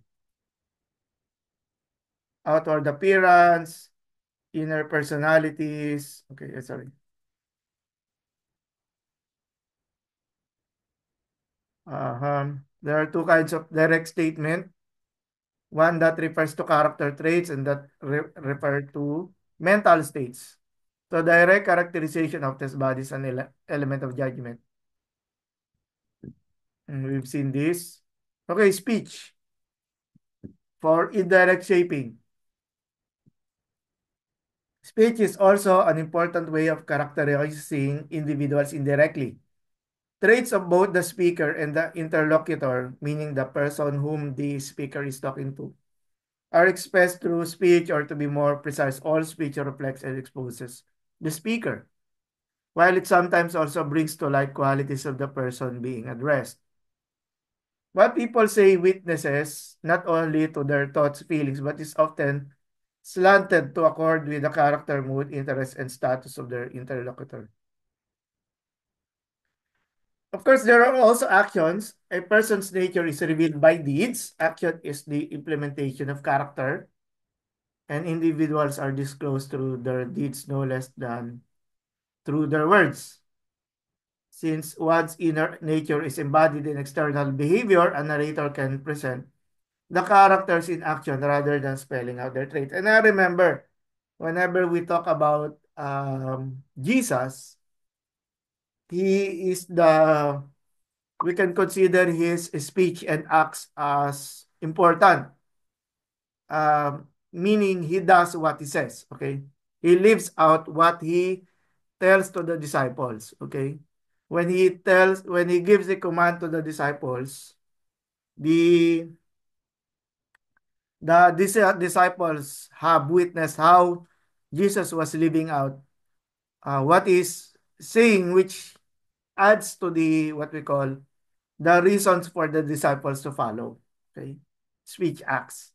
outward appearance, inner personalities. Okay, sorry. There are two kinds of direct statement. One that refers to character traits and that refer to mental states. So direct characterization of test body is an element of judgment. And we've seen this. Okay, speech for indirect shaping. Speech is also an important way of characterizing individuals indirectly. Traits of both the speaker and the interlocutor, meaning the person whom the speaker is talking to, are expressed through speech, or to be more precise, all speech reflects and exposes the speaker, while it sometimes also brings to light qualities of the person being addressed. What people say witnesses not only to their thoughts, feelings, but is often slanted to accord with the character, mood, interest, and status of their interlocutor. Of course, there are also actions. A person's nature is revealed by deeds. Action is the implementation of character, and individuals are disclosed through their deeds no less than through their words. Since one's inner nature is embodied in external behavior, a narrator can present the characters in action rather than spelling out their traits. And I remember whenever we talk about Jesus, he is we can consider his speech and acts as important, meaning he does what he says, okay? He lives out what he tells to the disciples, okay? When he gives a command to the disciples, the disciples have witnessed how Jesus was living out what is saying, which adds to the what we call the reasons for the disciples to follow. Okay, speech acts,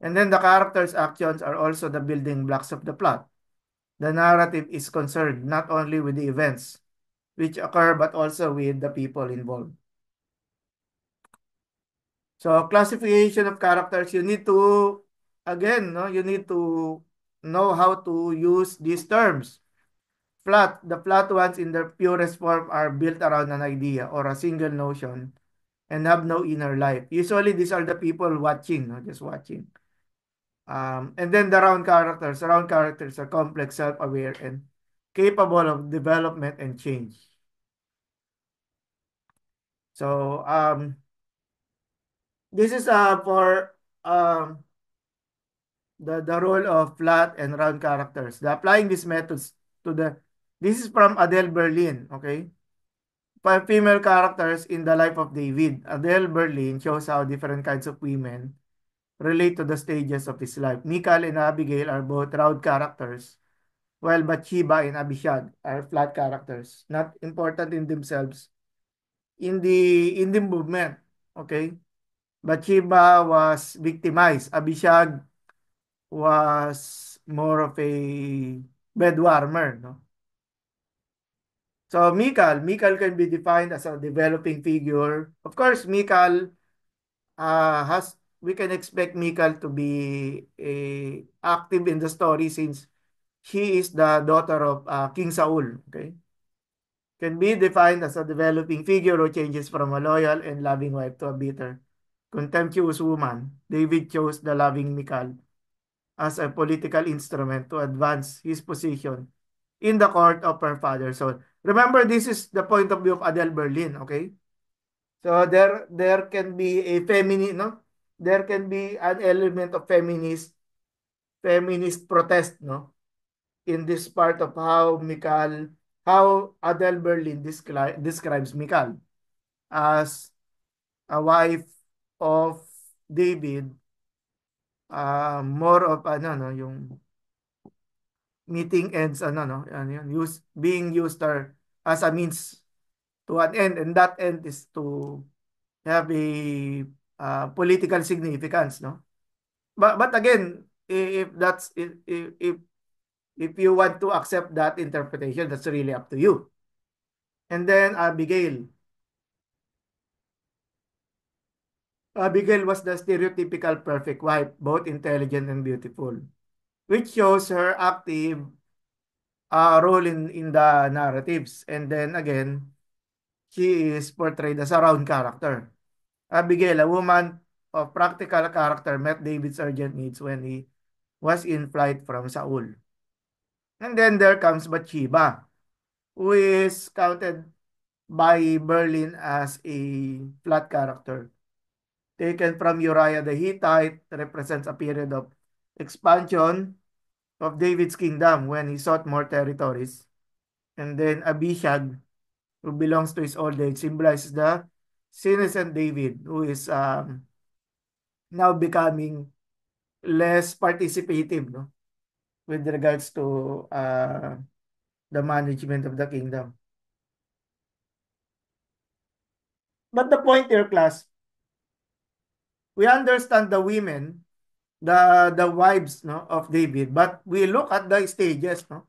and then the characters' actions are also the building blocks of the plot. The narrative is concerned not only with the events which occur but also with the people involved. So classification of characters, you need to, again, no, you need to know how to use these terms. The flat ones in their purest form are built around an idea or a single notion and have no inner life. Usually these are the people watching, no, just watching. And then the round characters. Round characters are complex, self-aware, and capable of development and change. So this is for the role of flat and round characters. Applying these methods to this is from Adele Berlin, okay? Five female characters in the life of David. Adele Berlin shows how different kinds of women relate to the stages of his life. Michal and Abigail are both round characters, while Bathsheba and Abishag are flat characters, not important in themselves in the movement, okay? Bathsheba was victimized. Abishag was more of a bedwarmer, no? So Michal can be defined as a developing figure. Of course, Michal has we can expect Michal to be active in the story since she is the daughter of King Saul. Okay, can be defined as a developing figure who changes from a loyal and loving wife to a bitter, contemptuous woman. David chose the loving Michal as a political instrument to advance his position in the court of her father. So remember, this is the point of view of Adele Berlin. Okay, so there can be a feminine, no? There can be an element of feminist protest, no? In this part of how Adele Berlin describes Michal as a wife of David, more of ano, no, yung meeting ends, ano, no, ano yun, being used as a means to an end, and that end is to have a political significance, no? But again, if that's if you want to accept that interpretation, that's really up to you. And then Abigail. Abigail was the stereotypical perfect wife, both intelligent and beautiful, which shows her active role in the narratives. And then again, she is portrayed as a round character. Abigail, a woman of practical character, met David's urgent needs when he was in flight from Saul. And then there comes Bathsheba, who is counted by Berlin as a flat character. Taken from Uriah the Hittite, represents a period of expansion of David's kingdom when he sought more territories. And then Abishag, who belongs to his old age, symbolizes the senescent David, who is now becoming less participative, no, with regards to the management of the kingdom. But the point here, class, we understand the women, the wives, no, of David, but we look at the stages, no,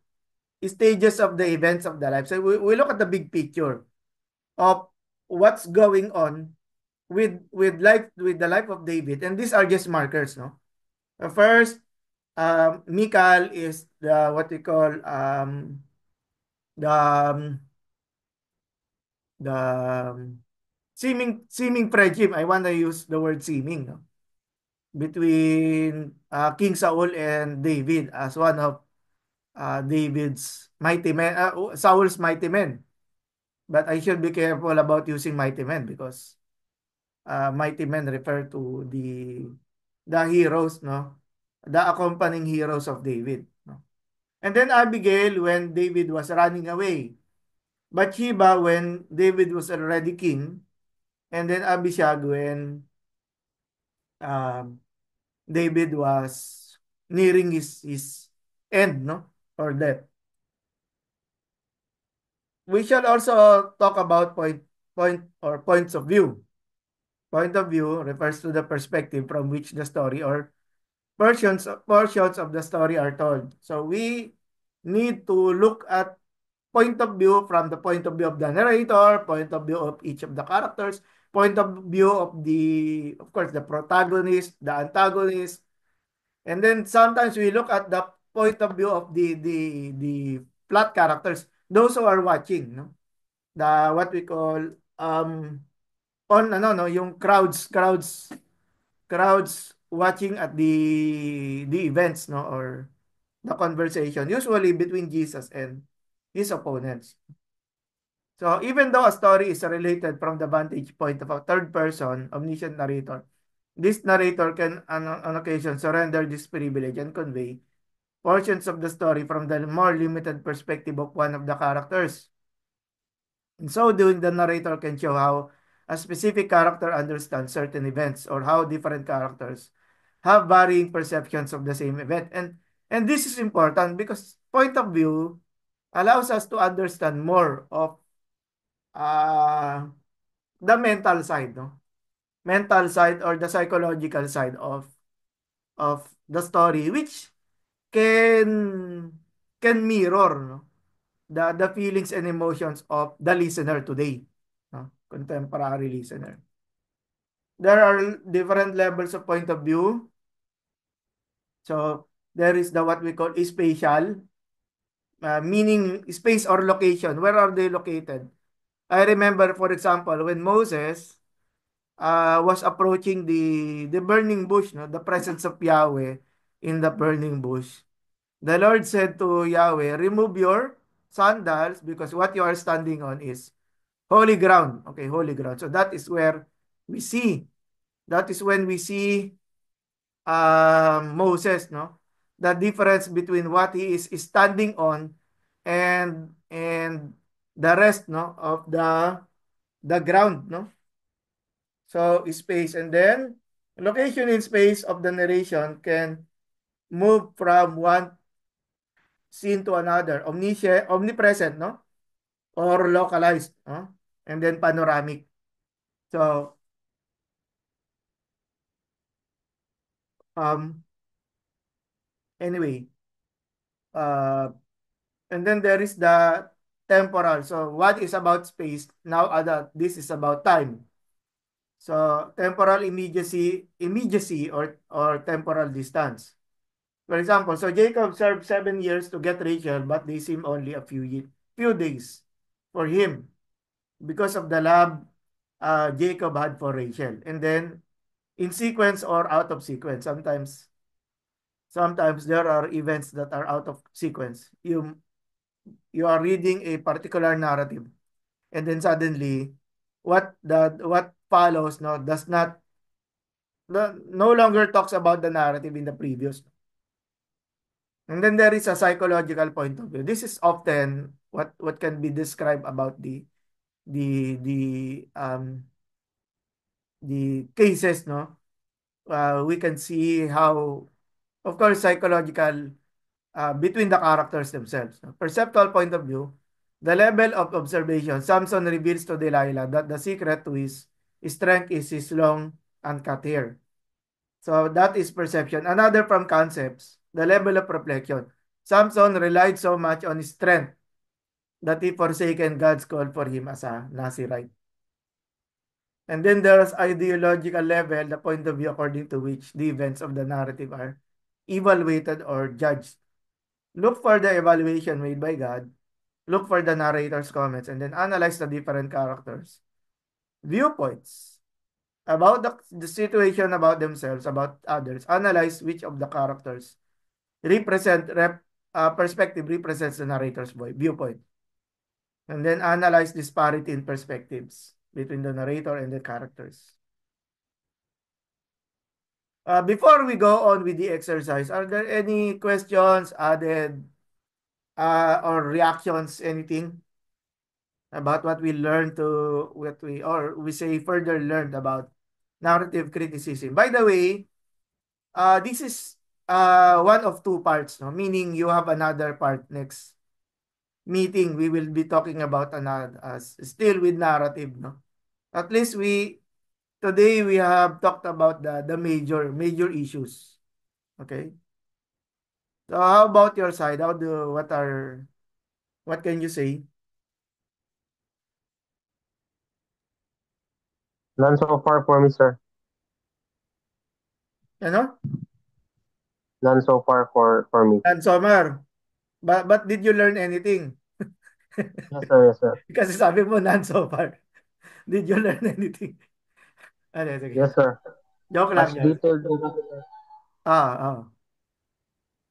stages of the events of the life. So we look at the big picture of what's going on with the life of David, and these are just markers, no. First, Michal is the what we call the the seeming friendship. I want to use the word seeming, no, between King Saul and David as one of David's mighty men, Saul's mighty men. But I should be careful about using mighty men because mighty men refer to the heroes, no, the accompanying heroes of David, no? And then Abigail when David was running away, Bathsheba when David was already king, and then Abishag when um, David was nearing his end, no, or death. We shall also talk about points of view. Point of view refers to the perspective from which the story or portions of the story are told. So we need to look at point of view from the point of view of the narrator, point of view of each of the characters, point of view of of course, the protagonist, the antagonist, and then sometimes we look at the point of view of the plot characters, those who are watching, no, the what we call um on ano no, yung crowds watching at the events, no, or the conversation usually between Jesus and his opponents. So even though a story is related from the vantage point of a third person omniscient narrator, this narrator can on occasion surrender this privilege and convey portions of the story from the more limited perspective of one of the characters. In so doing, the narrator can show how a specific character understands certain events or how different characters have varying perceptions of the same event. And this is important because point of view allows us to understand more of uh, the mental side, no? Mental side or the psychological side of the story, which can can mirror, no, the feelings and emotions of the listener today, no? Contemporary listener. There are different levels of point of view. So there is the what we call spatial, meaning space or location. Where are they located? I remember, for example, when Moses was approaching the burning bush, no, the presence of Yahweh in the burning bush. The Lord said to Yahweh, remove your sandals because what you are standing on is holy ground. Okay, holy ground. So that is where we see, that is when we see Moses, no? The difference between what he is standing on and the rest, no, of the ground, no? So space, and then location in space of the narration can move from one scene to another, omnipresent, no, or localized, no, and then panoramic. So um anyway, uh and then there is the temporal. So what is about space now? This is about time. So temporal immediacy or temporal distance. For example, so Jacob served 7 years to get Rachel, but they seem only a few days for him. because of the love Jacob had for Rachel. And then in sequence or out of sequence. Sometimes there are events that are out of sequence. You are reading a particular narrative, and then suddenly what follows no does not no longer talks about the narrative in the previous. And then there is a psychological point of view. This is often what can be described about the the um the cases, no. We can see how, of course, psychological between the characters themselves. Perceptual point of view, the level of observation, Samson reveals to Delilah that the secret to his strength is his long uncut hair. So that is perception. Another from concepts, the level of reflection. Samson relied so much on his strength that he forsaken God's call for him as a Nazirite. And then there's ideological level, the point of view according to which the events of the narrative are evaluated or judged. Look for the evaluation made by God, look for the narrator's comments, and then analyze the different characters. Viewpoints about the situation, about themselves, about others. Analyze which of the characters perspective represents the narrator's viewpoint. And then analyze disparity in perspectives between the narrator and the characters. Before we go on with the exercise, are there any questions added or reactions, anything about what we learned to what we or we say further learned about narrative criticism? By the way, this is one of two parts, no? Meaning you have another part next meeting. We will be talking about another still with narrative, no? At least today we have talked about the major issues. Okay? So how about your side? What can you say? None so far for me, sir. Ano? None so far for me. And Summer, but did you learn anything? Yes, sir. Yes, sir. Kasi sabi mo none so far. Did you learn anything? Ano, sige. Yes, sir. Joke lang Mas yun. detailed ito, sir, Ah.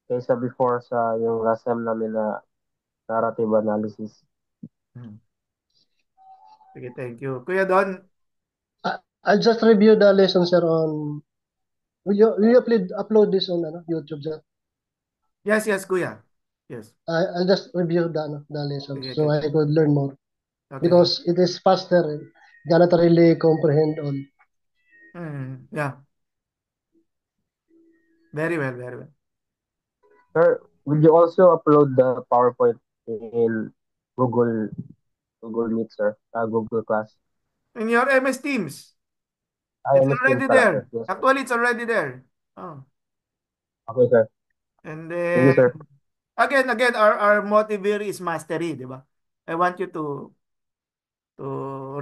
kaysa before sa yung last time namin na narrative analysis. Hmm. Sige, thank you. Kuya Don, I'll just review the lesson, sir, on... Will you upload this on YouTube, sir? yes, kuya. Yes. I'll just review the lesson Sige, so I sige. could learn more. Okay. Because it is faster. Cannot really comprehend all. Yeah. Very well, very well. Sir, will you also upload the PowerPoint in Google Google Meet, sir? Google Class. In your MS Teams, I it's MS Teams already pala, sir. there. Yes, sir. Actually, it's already there. Oh. Okay, sir. And Thank you, then, sir. again, our motive here is mastery, di ba? I want you to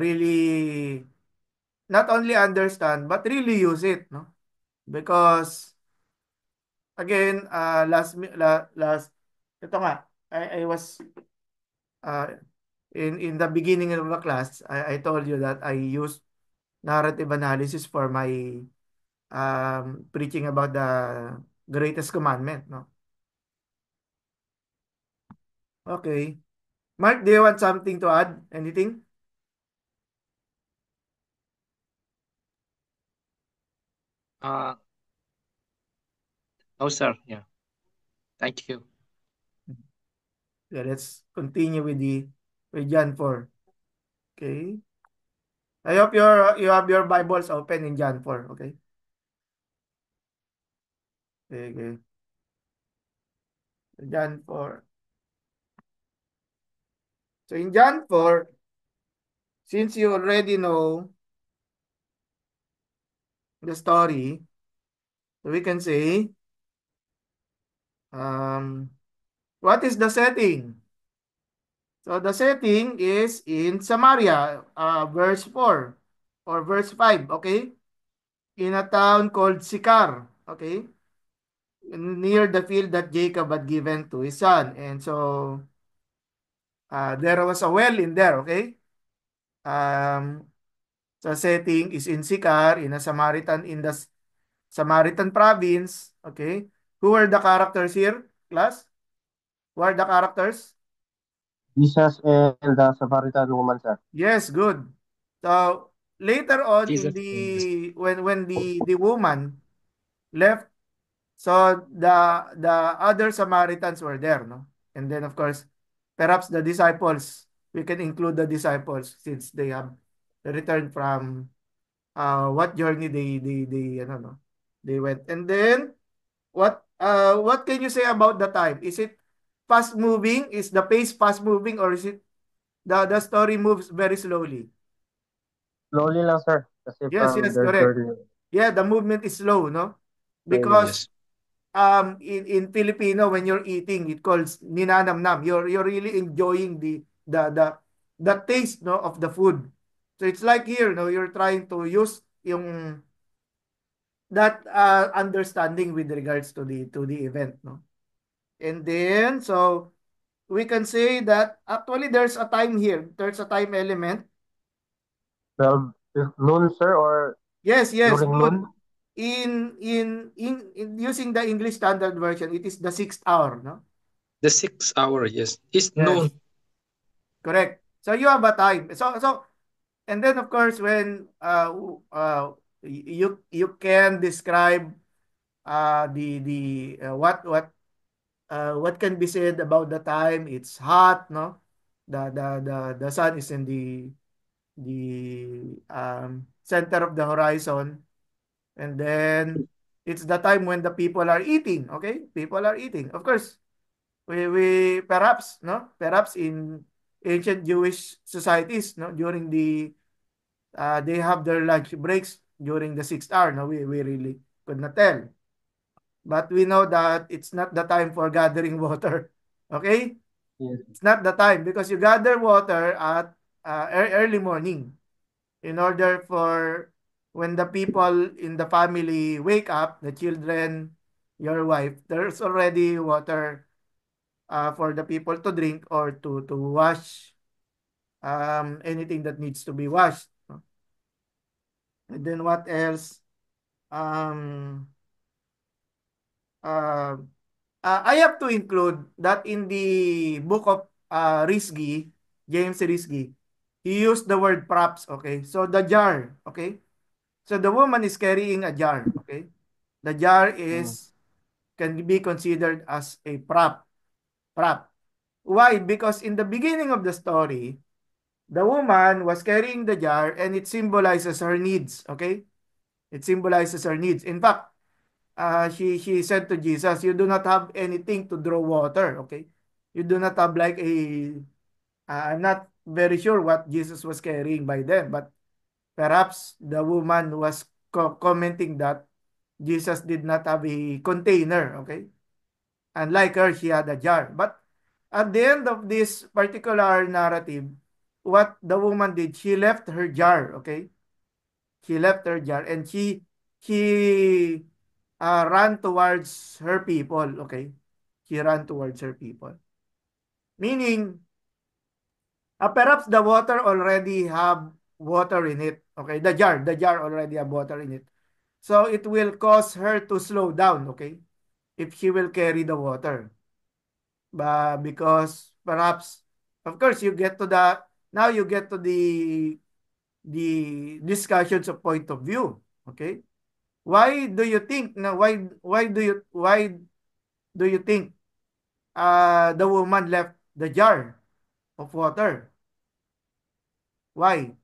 really not only understand, but really use it, no? Because, again, last, ito nga, I was, uh, in the beginning of the class, I told you that I used narrative analysis for my preaching about the greatest commandment, no? Okay. Mark, do you want something to add? Anything? Uh, no, sir. Yeah. Thank you. Yeah, let's continue with John 4. Okay. I hope you have your Bibles open in John 4. Okay. Okay. John 4. So in John 4, since you already know the story, so we can say, um, what is the setting? So the setting is in Samaria, verse 4 or verse 5, okay? In a town called Sychar, okay? Near the field that Jacob had given to his son. And so there was a well in there, okay? Um, so setting is in Sychar, in a Samaritan, in the Samaritan province. Okay. Who are the characters here, class? Who are the characters? Jesus and the Samaritan woman, sir. Yes, good. So later on in Jesus the Christ. when the woman left, so the other Samaritans were there, no? And then of course, perhaps the disciples, we can include the disciples since they have returned from what journey they I don't know, they went. And then what can you say about the time? Is it fast moving? Is the pace fast moving, or is it the story moves very slowly? Slowly lang, sir. Kasi Yes, from yes, their correct. journey, Yeah, the movement is slow, no? slowly. Because Yes. in Filipino, when you're eating, it calls ninanamnam. You're really enjoying the the the taste, no, of the food. So it's like here, no, you're trying to use yung that understanding with regards to the event, no. And then so we can say that actually there's a time here. There's a time element. 12 noon, sir, or Yes, yes, during noon. noon? In using the English Standard Version, it is the sixth hour, no? The 6 hour, yes. It's Yes, noon. correct. So you have a time. And then of course when you can describe the what can be said about the time. It's hot, no? The sun is in the center of the horizon. And then it's the time when the people are eating, okay? People are eating. Of course, we perhaps, no? Perhaps in ancient Jewish societies, no, during they have their lunch breaks during the sixth hour, no? We really could not tell. But we know that it's not the time for gathering water. Okay? Yes. It's not the time because you gather water at early morning in order for when the people in the family wake up, the children, your wife, there's already water for the people to drink or to wash anything that needs to be washed. No? And then what else? Um, uh, I have to include that in the book of Rizgi, James Rizgi, he used the word props, okay? So the jar, okay? So the woman is carrying a jar, okay? The jar Mm. is can be considered as a prop. Why? Because in the beginning of the story, the woman was carrying the jar and it symbolizes her needs, okay? It symbolizes her needs. In fact, she said to Jesus, "You do not have anything to draw water." Okay, you do not have like a. I'm not very sure what Jesus was carrying by then, but perhaps the woman was commenting that Jesus did not have a container. Okay, unlike her, she had a jar. But at the end of this particular narrative, what the woman did, she left her jar. Okay, she left her jar and she ran towards her people, okay? She ran towards her people. Meaning, perhaps the water already have water in it, okay? The jar already have water in it. So it will cause her to slow down, okay? If she will carry the water. Because perhaps, of course, now you get to the discussions of point of view, okay? Why do you think, no, why do you think the woman left the jar of water? Why?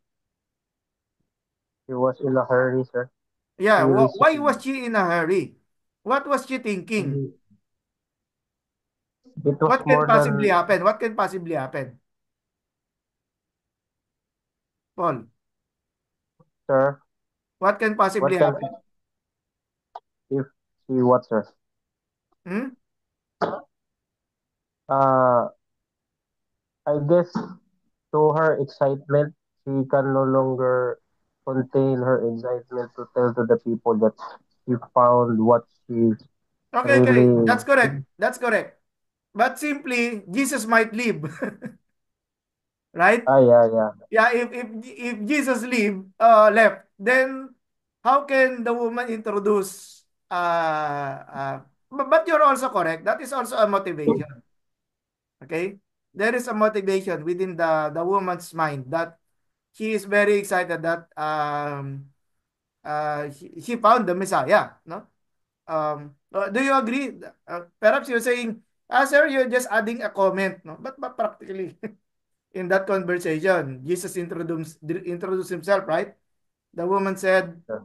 He was in a hurry, sir. Yeah, He why was received. she in a hurry? What was she thinking? It was What can more possibly than, happen? What can possibly happen? Paul, sir. what can possibly What can, happen? if she what, sir? Hmm? Uh, I guess to her excitement, she can no longer contain her excitement to tell to the people that she found what she Okay, okay. really. That's correct. That's correct. But simply, Jesus might leave. right? Yeah. Yeah, if Jesus left, then how can the woman introduce but you're also correct. That is also a motivation. Okay? There is a motivation within the woman's mind that she is very excited that she found the Messiah, no? Do you agree? Perhaps you're saying, sir, you're just adding a comment, no? But practically, in that conversation, Jesus introduced himself, right? The woman said, Sure.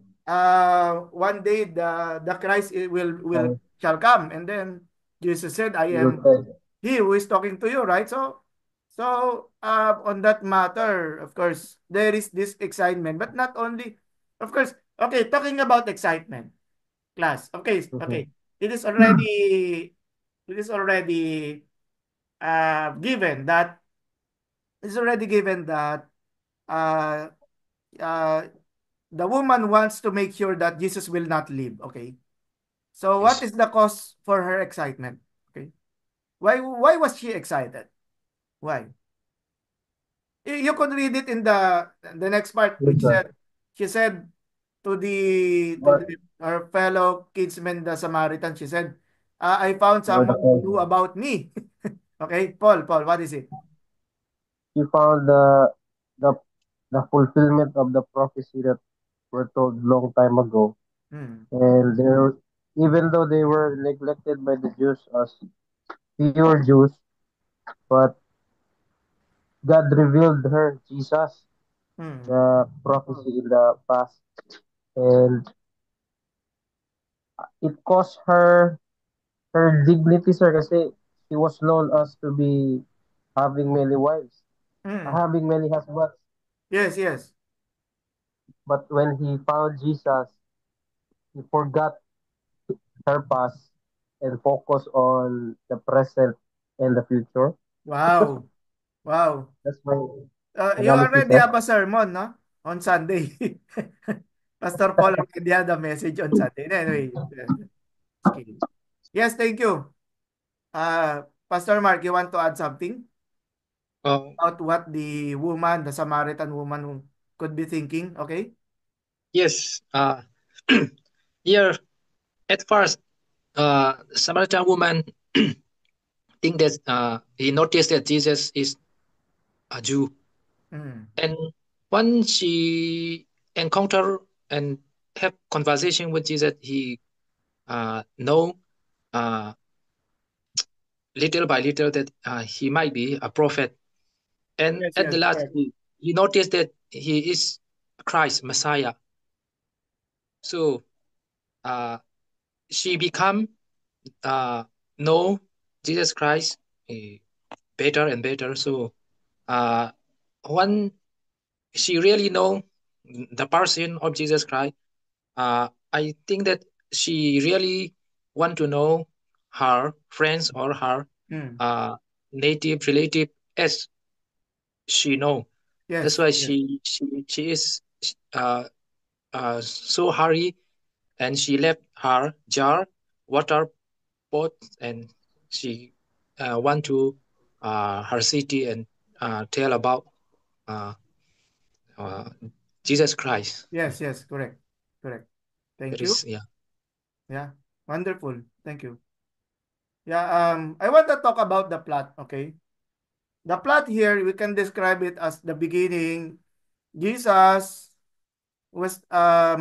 one day the Christ will And shall come, and then Jesus said, I you am said, he who is talking to you, right? So on that matter, of course, there is this excitement, but not only, of course. Okay, talking about excitement, class. Okay, mhm, okay. It is already it is already given that uh, uh, the woman wants to make sure that Jesus will not leave. Okay. So what Yes. is the cause for her excitement? Okay. Why was she excited? Why? You could read it in the next part, yes, which sir. said she said to What her fellow kinsman, the Samaritan, she said, I found were the someone who knew causes? about me. Okay, Paul, what is it? You found the the fulfillment of the prophecy that were told long time ago, Hmm. and there, even though they were neglected by the Jews as pure Jews, but God revealed her Jesus, Hmm. the prophecy in the past, and it cost her dignity, sir, kasi she was known as to be having many wives, Hmm. having many husbands. Yes, yes. But when he found Jesus, he forgot her past and focused on the present and the future. Wow. Wow. That's my You analysis, already sir. have a sermon, no? On Sunday. Pastor Paul already had a message on Sunday. Anyway, just kidding. Yes, thank you. Pastor Mark, you want to add something Uh, about what the Samaritan woman could be thinking? Okay? yes. Here at first, Samaritan woman think that he noticed that Jesus is a Jew, Mm. and once she encounter and have conversation with Jesus, he know uh, little by little that he might be a prophet. And Yes, at yes, the last, correct. he noticed that he is Christ, Messiah. So uh, she become uh, know Jesus Christ uh, better and better. So uh, when she really know the person of Jesus Christ, I think that she really want to know her friends or her Mm. uh, native relative as she know. That's Yes, why yes. she is uh, so hurry, and she left her jar, water pot, and she went to her city and tell about uh, uh, Jesus Christ. Yes, yes, correct. Correct. Thank That you. is, yeah. Yeah. Wonderful. Thank you. Yeah, I want to talk about the plot, okay? The plot here, we can describe it as the beginning. Jesus was or,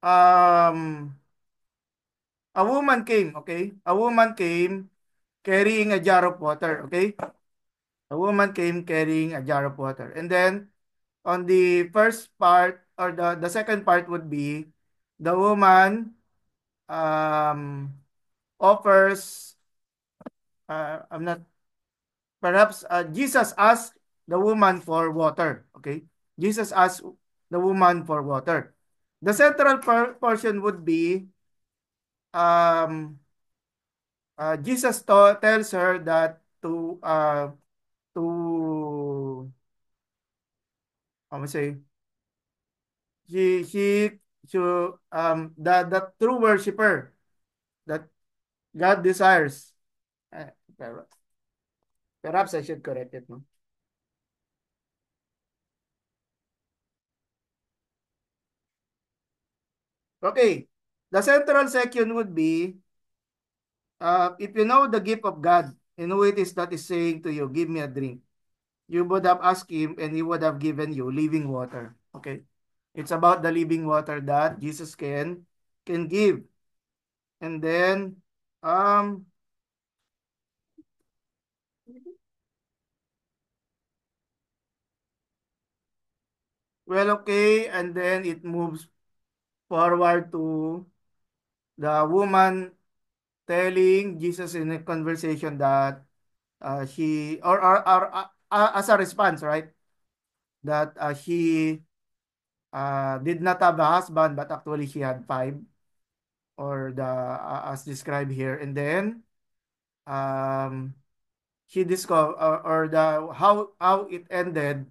um a woman came, okay? A woman came carrying a jar of water, okay? A woman came carrying a jar of water. And then on the first part or the second part would be the woman um offers I'm not perhaps Jesus asked the woman for water, okay? Jesus asked the woman for water. The central portion would be um Jesus tells her that to I would say she the true worshiper that God desires. Eh, perhaps I should correct it, no? Okay. The central section would be, if you know the gift of God and who it is that is saying to you, give me a drink, you would have asked him and he would have given you living water. Okay. It's about the living water that Jesus can give. And then, um, well, okay, and then it moves forward to the woman telling Jesus in a conversation that she as a response, right? That she did not have a husband, but actually she had five, or the as described here. And then um, she discovered, or the how it ended,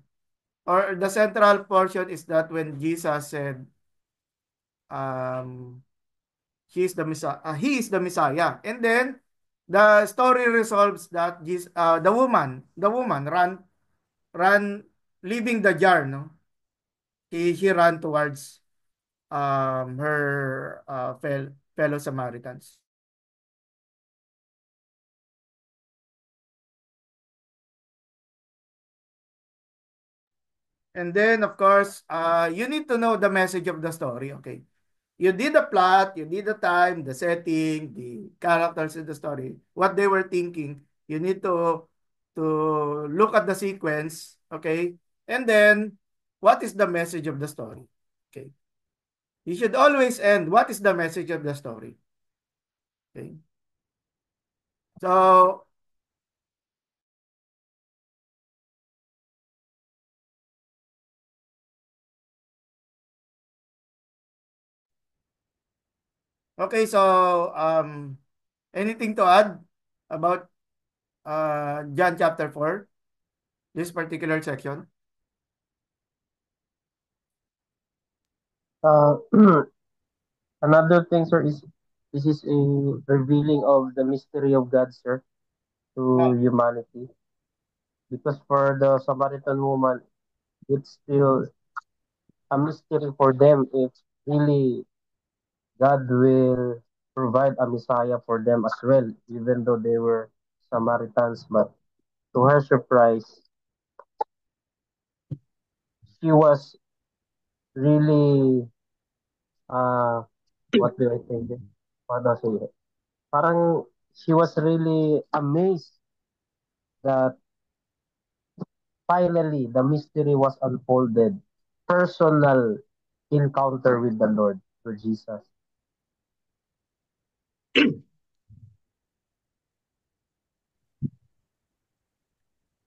or the central portion is that when Jesus said, um, he is the Messiah. And then the story resolves that the woman ran leaving the jar, no? He ran towards her fellow Samaritans. And then of course, you need to know the message of the story, okay? You did the plot, you did the time, the setting, the characters in the story, what they were thinking. You need to look at the sequence, okay? And then what is the message of the story? Okay. You should always end what is the message of the story. Okay. So, okay, so anything to add about John chapter 4, this particular section? Uh, Another thing, sir, is this is a revealing of the mystery of God, sir, to humanity. Because for the Samaritan woman, it's still a mystery for them if really God will provide a Messiah for them as well, even though they were Samaritans. But to her surprise, she was really, uh, what do I say? What do I say? Parang she was really amazed that finally the mystery was unfolded. Personal encounter with the Lord, with Jesus.